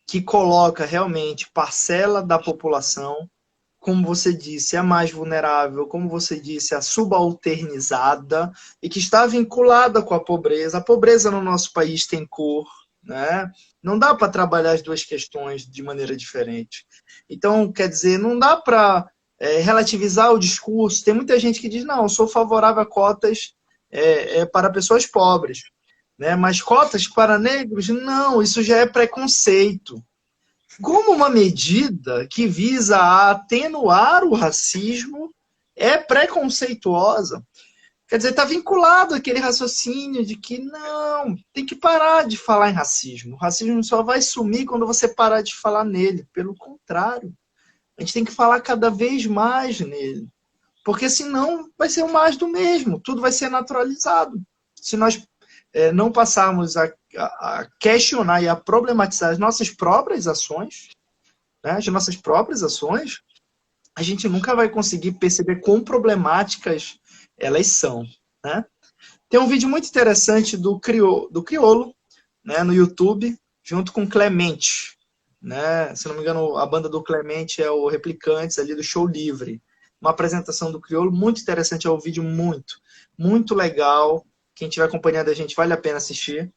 que coloca realmente parcela da população, como você disse, a mais vulnerável, como você disse, a subalternizada, e que está vinculada com a pobreza. A pobreza no nosso país tem cor, né? Não dá para trabalhar as duas questões de maneira diferente. Então, quer dizer, não dá para relativizar o discurso. Tem muita gente que diz, não, eu sou favorável a cotas para pessoas pobres. Né? Mas cotas para negros, não, isso já é preconceito. Como uma medida que visa atenuar o racismo, é preconceituosa. Quer dizer, está vinculado àquele raciocínio de que não, tem que parar de falar em racismo. O racismo só vai sumir quando você parar de falar nele. Pelo contrário, a gente tem que falar cada vez mais nele. Porque senão vai ser o mais do mesmo, tudo vai ser naturalizado. Se nós não passarmos a questionar e a problematizar as nossas próprias ações, né, as nossas próprias ações, a gente nunca vai conseguir perceber quão problemáticas elas são. Né? Tem um vídeo muito interessante do Criolo, né, no YouTube, junto com Clemente. né? Se não me engano, a banda do Clemente é o Replicantes ali do Show Livre. Uma apresentação do Criolo muito interessante, é um vídeo muito legal. Quem estiver acompanhando a gente, vale a pena assistir.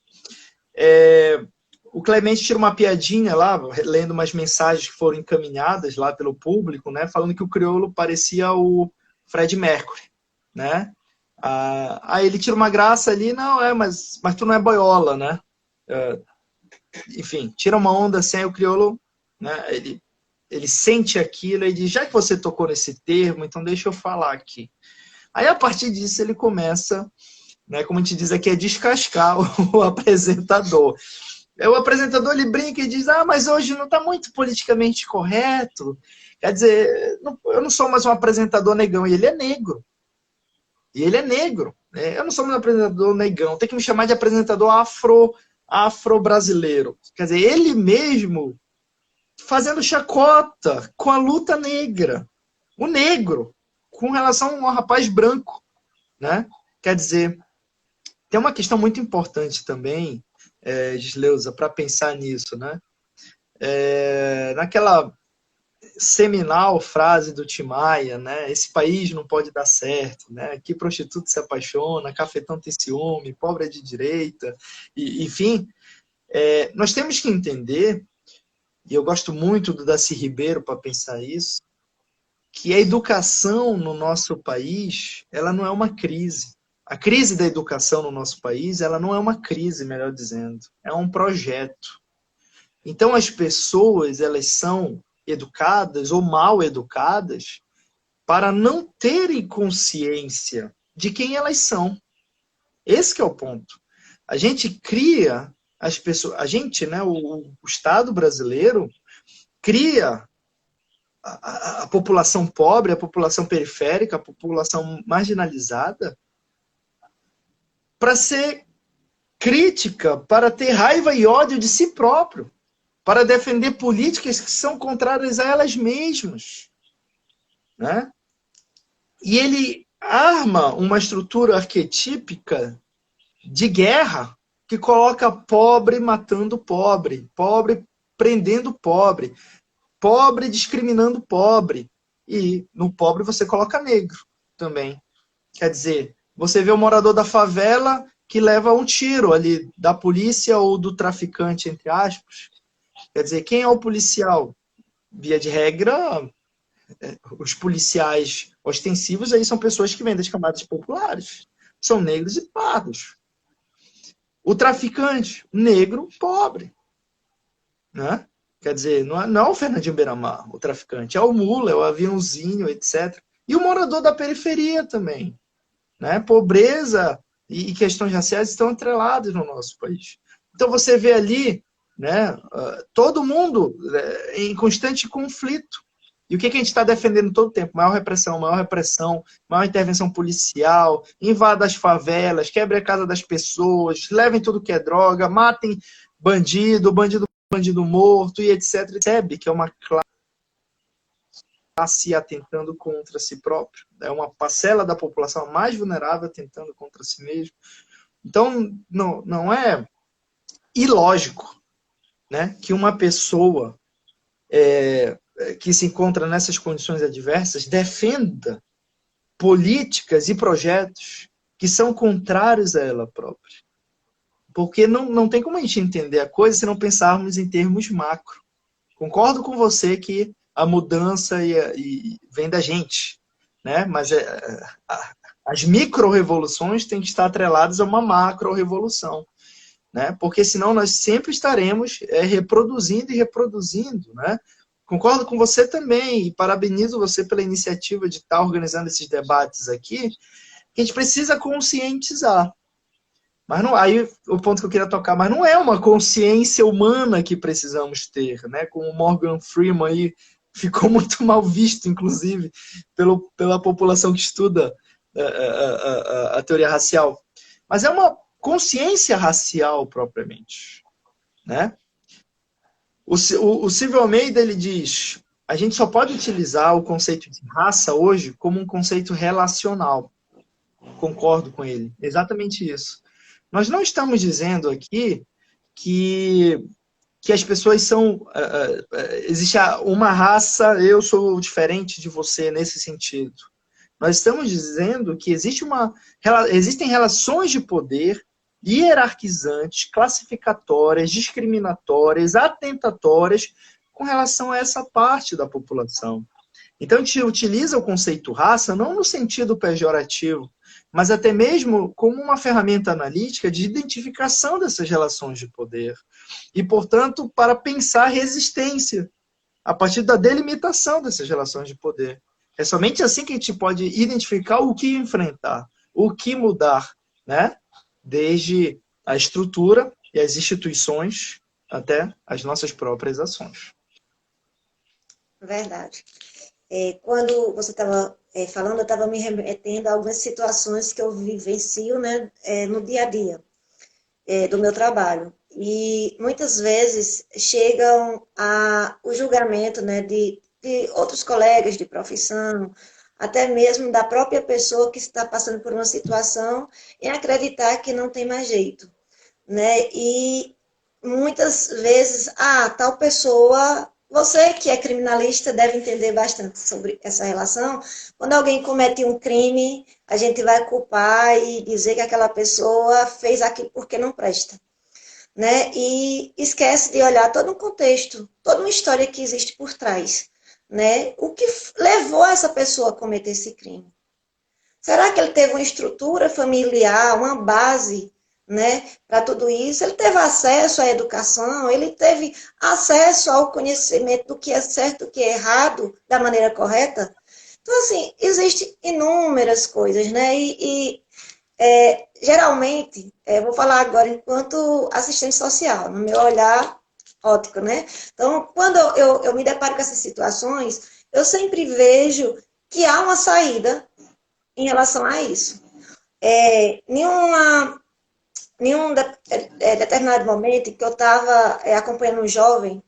O Clemente tira uma piadinha lá, lendo umas mensagens que foram encaminhadas lá pelo público, né? Falando que o Criolo parecia o Fred Mercury, né? Aí ele tira uma graça ali, não, mas tu não é boiola, né? Enfim, tira uma onda assim, aí o Criolo, né, ele sente aquilo e diz, já que você tocou nesse termo, então deixa eu falar aqui. Aí, a partir disso, ele começa, né, como a gente diz aqui, a descascar o apresentador. O apresentador, ele brinca e diz, mas hoje não está muito politicamente correto. Quer dizer, eu não sou mais um apresentador negão, e ele é negro. E ele é negro. Né? Eu não sou mais um apresentador negão, tem que me chamar de apresentador afro-brasileiro. Quer dizer, ele mesmo fazendo chacota com a luta negra. O negro, com relação ao rapaz branco. Né? Quer dizer, tem uma questão muito importante também, Gisleuza, para pensar nisso. Né? Naquela seminal frase do Tim Maia, né? Esse país não pode dar certo, né? Que prostituta se apaixona, cafetão tem ciúme, pobre é de direita, enfim, nós temos que entender, e eu gosto muito do Darcy Ribeiro para pensar isso, que a educação no nosso país, ela não é uma crise. A crise da educação no nosso país, ela não é uma crise, melhor dizendo, é um projeto. Então as pessoas, elas são educadas ou mal educadas para não terem consciência de quem elas são. Esse que é o ponto. A gente cria as pessoas, a gente, né, o Estado brasileiro cria a população pobre, a população periférica, a população marginalizada para ser crítica, para ter raiva e ódio de si próprio, para defender políticas que são contrárias a elas mesmas. Né? E ele arma uma estrutura arquetípica de guerra que coloca pobre matando pobre, pobre prendendo pobre, pobre discriminando pobre. E no pobre você coloca negro também. Quer dizer, você vê o morador da favela que leva um tiro ali da polícia ou do traficante, entre aspas. Quer dizer, quem é o policial? Via de regra, os policiais ostensivos aí são pessoas que vêm das camadas populares. São negros e pardos. O traficante, negro, pobre. Né? Quer dizer, não é o Fernandinho Beiramar, o traficante. É o mula, é o aviãozinho, etc. E o morador da periferia também. Né? Pobreza e questões raciais estão atreladas no nosso país. Então você vê ali, né, todo mundo em constante conflito. E o que a gente está defendendo todo o tempo? Maior repressão, maior intervenção policial, invada as favelas, quebre a casa das pessoas, levem tudo que é droga, matem bandido morto e etc. Percebe que é uma classe atentando contra si próprio. É uma parcela da população mais vulnerável atentando contra si mesmo. Então, não é ilógico, né, que uma pessoa que se encontra nessas condições adversas defenda políticas e projetos que são contrários a ela própria. Porque não tem como a gente entender a coisa se não pensarmos em termos macro. Concordo com você que a mudança vem da gente, né? Mas as micro-revoluções têm que estar atreladas a uma macro-revolução. Né? Porque senão nós sempre estaremos reproduzindo e reproduzindo. Né? Concordo com você também e parabenizo você pela iniciativa de estar organizando esses debates aqui, que a gente precisa conscientizar. Mas não, aí o ponto que eu queria tocar, mas não é uma consciência humana que precisamos ter, né? Como o Morgan Freeman aí ficou muito mal visto, inclusive, pela população que estuda a teoria racial. Mas é uma consciência racial propriamente, né? O Silvio Almeida, ele diz, a gente só pode utilizar o conceito de raça hoje como um conceito relacional. Concordo com ele, exatamente isso. Nós não estamos dizendo aqui que que as pessoas são... existe uma raça, eu sou diferente de você nesse sentido. Nós estamos dizendo que existem relações de poder hierarquizantes, classificatórias, discriminatórias, atentatórias com relação a essa parte da população. Então, a gente utiliza o conceito raça não no sentido pejorativo, mas até mesmo como uma ferramenta analítica de identificação dessas relações de poder. E, portanto, para pensar resistência a partir da delimitação dessas relações de poder. É somente assim que a gente pode identificar o que enfrentar, o que mudar, né? Desde a estrutura e as instituições até as nossas próprias ações. Verdade. Quando você estava falando, eu estava me remetendo a algumas situações que eu vivencio, né, no dia a dia do meu trabalho. E muitas vezes chegam o julgamento, né, de outros colegas de profissão, até mesmo da própria pessoa que está passando por uma situação, em acreditar que não tem mais jeito, né? E muitas vezes, tal pessoa, você que é criminalista deve entender bastante sobre essa relação. Quando alguém comete um crime, a gente vai culpar e dizer que aquela pessoa fez aquilo porque não presta, né? E esquece de olhar todo um contexto, toda uma história que existe por trás, né? O que levou essa pessoa a cometer esse crime? Será que ele teve uma estrutura familiar, uma base, né, para tudo isso? Ele teve acesso à educação, ele teve acesso ao conhecimento do que é certo, do que é errado, da maneira correta? Então, assim, existem inúmeras coisas, né? Geralmente, vou falar agora enquanto assistente social, no meu olhar óptico, né? Então, quando eu me deparo com essas situações, eu sempre vejo que há uma saída em relação a isso. Determinado momento que eu estava acompanhando um jovem,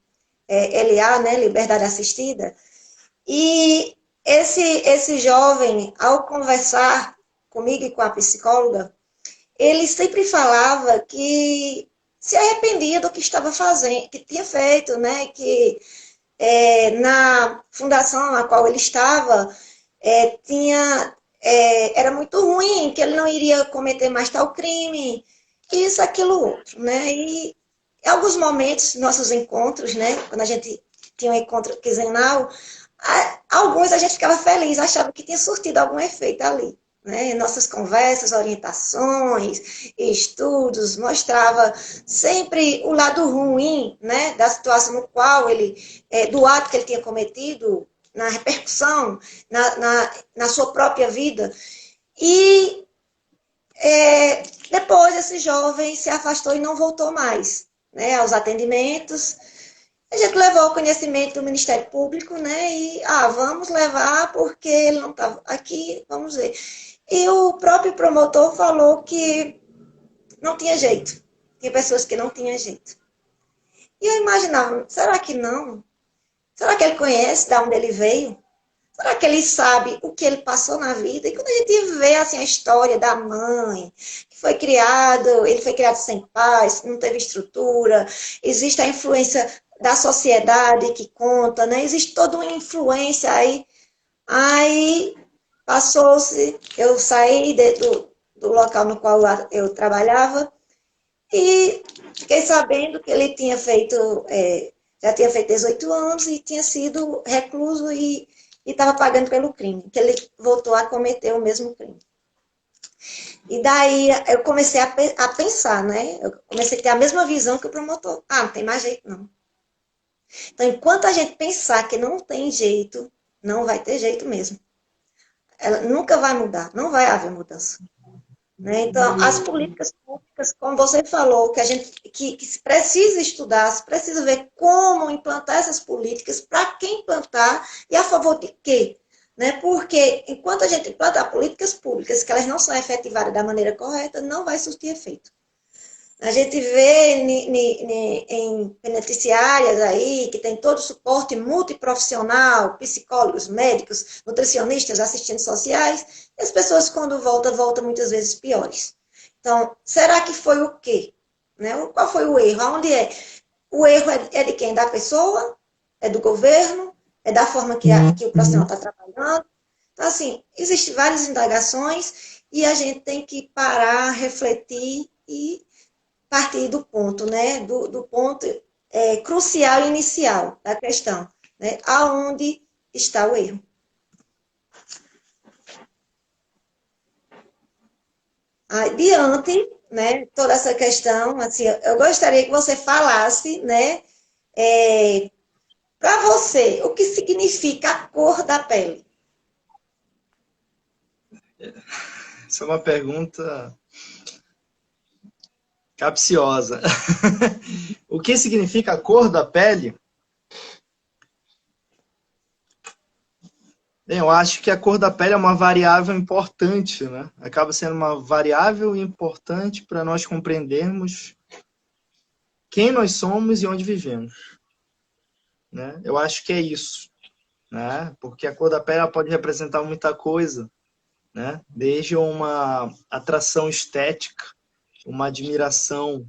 LA, né, Liberdade Assistida, e esse jovem, ao conversar comigo e com a psicóloga, ele sempre falava que se arrependia do que estava fazendo, que tinha feito, né, que na fundação na qual ele estava, era muito ruim, que ele não iria cometer mais tal crime, isso, aquilo, outro, né? E em alguns momentos, nossos encontros, né? Quando a gente tinha um encontro quinzenal, alguns a gente ficava feliz, achava que tinha surtido algum efeito ali. Né? Nossas conversas, orientações, estudos, mostrava sempre o lado ruim, né, da situação no qual do ato que ele tinha cometido, na repercussão, na sua própria vida. E depois esse jovem se afastou e não voltou mais, né, aos atendimentos. A gente levou ao conhecimento do Ministério Público, né, e vamos levar porque ele não estava aqui, vamos ver. E o próprio promotor falou que não tinha jeito. Tinha pessoas que não tinham jeito. E eu imaginava, será que não? Será que ele conhece de onde ele veio? Será que ele sabe o que ele passou na vida? E quando a gente vê assim, a história da mãe, que ele foi criado sem pais, não teve estrutura, existe a influência da sociedade que conta, né? Existe toda uma influência aí. Aí passou-se, eu saí do local no qual eu trabalhava e fiquei sabendo que ele tinha já tinha feito 18 anos e tinha sido recluso e estava pagando pelo crime, que ele voltou a cometer o mesmo crime. E daí eu comecei a pensar, né? Eu comecei a ter a mesma visão que o promotor. Não tem mais jeito, não. Então, enquanto a gente pensar que não tem jeito, não vai ter jeito mesmo. Ela nunca vai mudar, não vai haver mudança. Né? Então, as políticas públicas, como você falou, que a gente que precisa estudar, precisa ver como implantar essas políticas, para quem implantar e a favor de quê? Né? Porque enquanto a gente implantar políticas públicas que elas não são efetivadas da maneira correta, não vai surtir efeito. A gente vê em penitenciárias aí, que tem todo o suporte multiprofissional, psicólogos, médicos, nutricionistas, assistentes sociais, e as pessoas, quando voltam muitas vezes piores. Então, será que foi o quê? Né? Qual foi o erro? O erro é de quem? Da pessoa? É do governo? É da forma que o profissional está trabalhando? Então, assim, existem várias indagações e a gente tem que parar, refletir e partir do ponto, né? Do ponto crucial e inicial da questão, né? Aonde está o erro. Diante, né, toda essa questão, assim, eu gostaria que você falasse, né, para você, o que significa a cor da pele? Essa é uma pergunta capciosa. O que significa a cor da pele? Bem, eu acho que a cor da pele é uma variável importante, né? Acaba sendo uma variável importante para nós compreendermos quem nós somos e onde vivemos, né? Eu acho que é isso, né? Porque a cor da pele ela pode representar muita coisa, né? Desde uma atração estética, uma admiração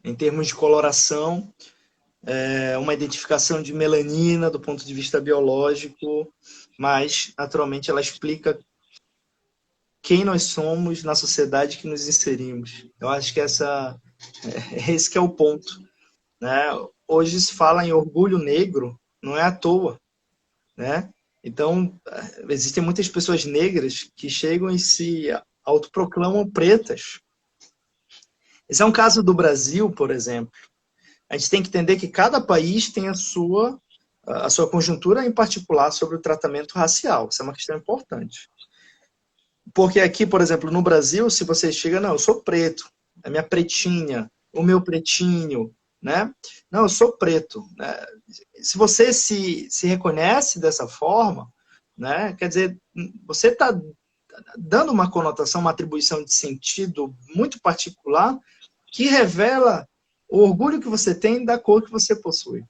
em termos de coloração, uma identificação de melanina do ponto de vista biológico, mas, naturalmente, ela explica quem nós somos na sociedade que nos inserimos. Eu acho que esse que é o ponto, né? Hoje se fala em orgulho negro, não é à toa, né? Então, existem muitas pessoas negras que chegam e se autoproclamam pretas. Esse é um caso do Brasil, por exemplo. A gente tem que entender que cada país tem a sua conjuntura em particular sobre o tratamento racial. Isso é uma questão importante. Porque aqui, por exemplo, no Brasil, se você chega, não, eu sou preto, a minha pretinha, o meu pretinho, né? Não, eu sou preto. Né? Se você se reconhece dessa forma, né? Quer dizer, você está dando uma conotação, uma atribuição de sentido muito particular que revela o orgulho que você tem da cor que você possui,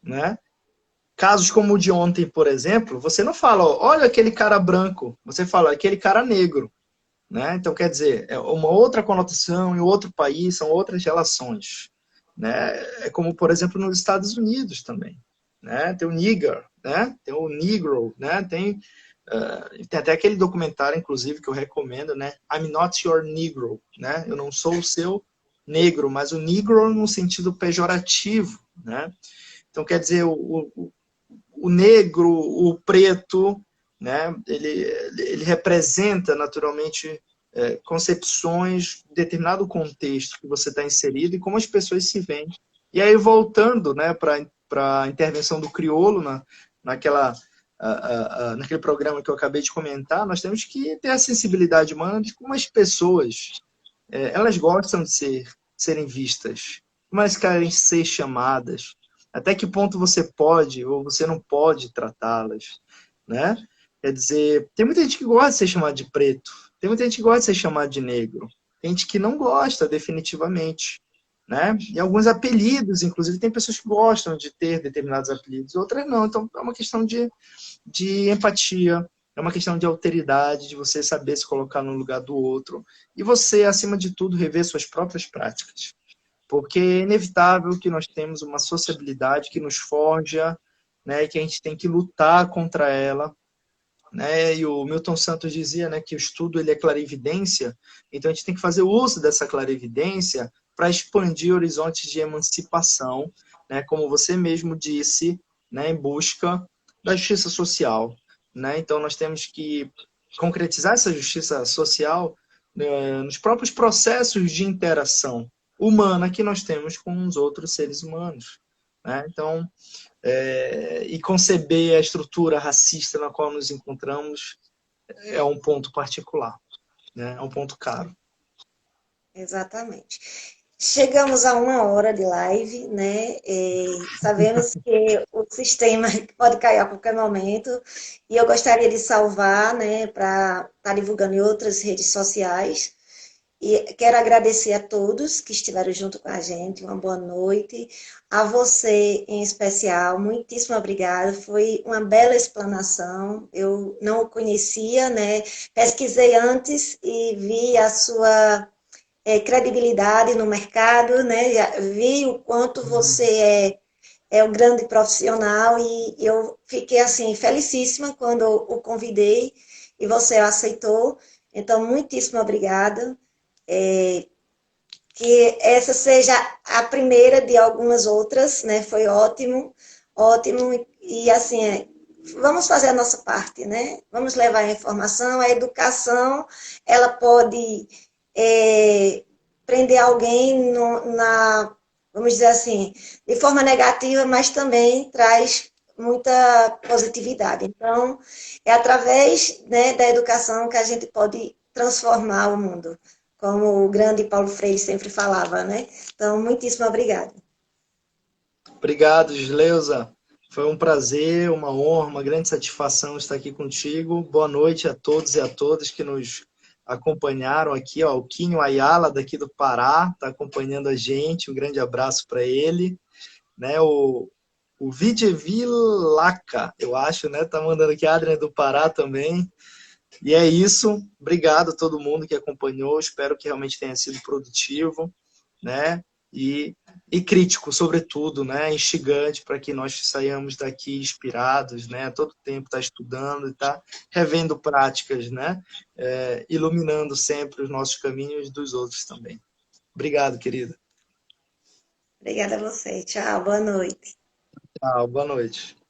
né? Casos como o de ontem, por exemplo, você não fala, olha aquele cara branco, você fala aquele cara negro, né? Então, quer dizer, é uma outra conotação em outro país, são outras relações, né? É como, por exemplo, nos Estados Unidos também, né? Tem o nigger, né? Tem o negro, né? Tem até aquele documentário, inclusive, que eu recomendo, né? I'm not your negro, né? Eu não sou o seu negro, mas o negro no sentido pejorativo, né? Então, quer dizer, o negro, o preto, né? Ele representa, naturalmente, concepções de determinado contexto que você está inserido e como as pessoas se veem. E aí, voltando, né, para a intervenção do crioulo naquele programa que eu acabei de comentar, nós temos que ter a sensibilidade humana de como as pessoas elas gostam de serem vistas, como elas querem ser chamadas, até que ponto você pode ou você não pode tratá-las, né? Quer dizer, tem muita gente que gosta de ser chamada de preto, tem muita gente que gosta de ser chamada de negro, tem gente que não gosta definitivamente, né? E alguns apelidos, inclusive, tem pessoas que gostam de ter determinados apelidos, outras não. Então, é uma questão de empatia, é uma questão de alteridade, de você saber se colocar no lugar do outro. E você, acima de tudo, rever suas próprias práticas. Porque é inevitável que nós temos uma sociabilidade que nos forja, né, que a gente tem que lutar contra ela. Né? E o Milton Santos dizia, né, que o estudo ele é clarividência, então a gente tem que fazer uso dessa clarividência para expandir horizontes de emancipação, né, como você mesmo disse, né, em busca da justiça social. Né? Então nós temos que concretizar essa justiça social nos próprios processos de interação humana que nós temos com os outros seres humanos. Né? Então, e conceber a estrutura racista na qual nos encontramos é um ponto particular, né? É um ponto caro. Exatamente. Chegamos a 1 hora de live, né? Sabemos que o sistema pode cair a qualquer momento e eu gostaria de salvar, né, para estar divulgando em outras redes sociais. E quero agradecer a todos que estiveram junto com a gente. Uma boa noite. A você, em especial, muitíssimo obrigada. Foi uma bela explanação. Eu não o conhecia, né? Pesquisei antes e vi a sua credibilidade no mercado, né? Já vi o quanto você é um grande profissional e eu fiquei assim felicíssima quando o convidei e você aceitou. Então, muitíssimo obrigada. É, que essa seja a primeira de algumas outras, né? Foi ótimo, ótimo. E assim, vamos fazer a nossa parte, né? Vamos levar a informação, a educação, ela pode prender alguém vamos dizer assim, de forma negativa, mas também traz muita positividade. Então, é através, né, da educação que a gente pode transformar o mundo, como o grande Paulo Freire sempre falava, né? Então, muitíssimo obrigada. Obrigado, Gisleuza. Foi um prazer, uma honra, uma grande satisfação estar aqui contigo. Boa noite a todos e a todas que nos acompanharam aqui. Ó, o Quinho Ayala, daqui do Pará, está acompanhando a gente. Um grande abraço para ele. Né, o Vidjevilaca, eu acho, né? Tá mandando aqui, a Adriana do Pará também. E é isso. Obrigado a todo mundo que acompanhou. Espero que realmente tenha sido produtivo, né? E crítico, sobretudo, né? Instigante para que nós saiamos daqui inspirados, né? Todo tempo está estudando e está revendo práticas, né? Iluminando sempre os nossos caminhos e dos outros também. Obrigado, querida. Obrigada a você. Tchau, boa noite. Tchau, boa noite.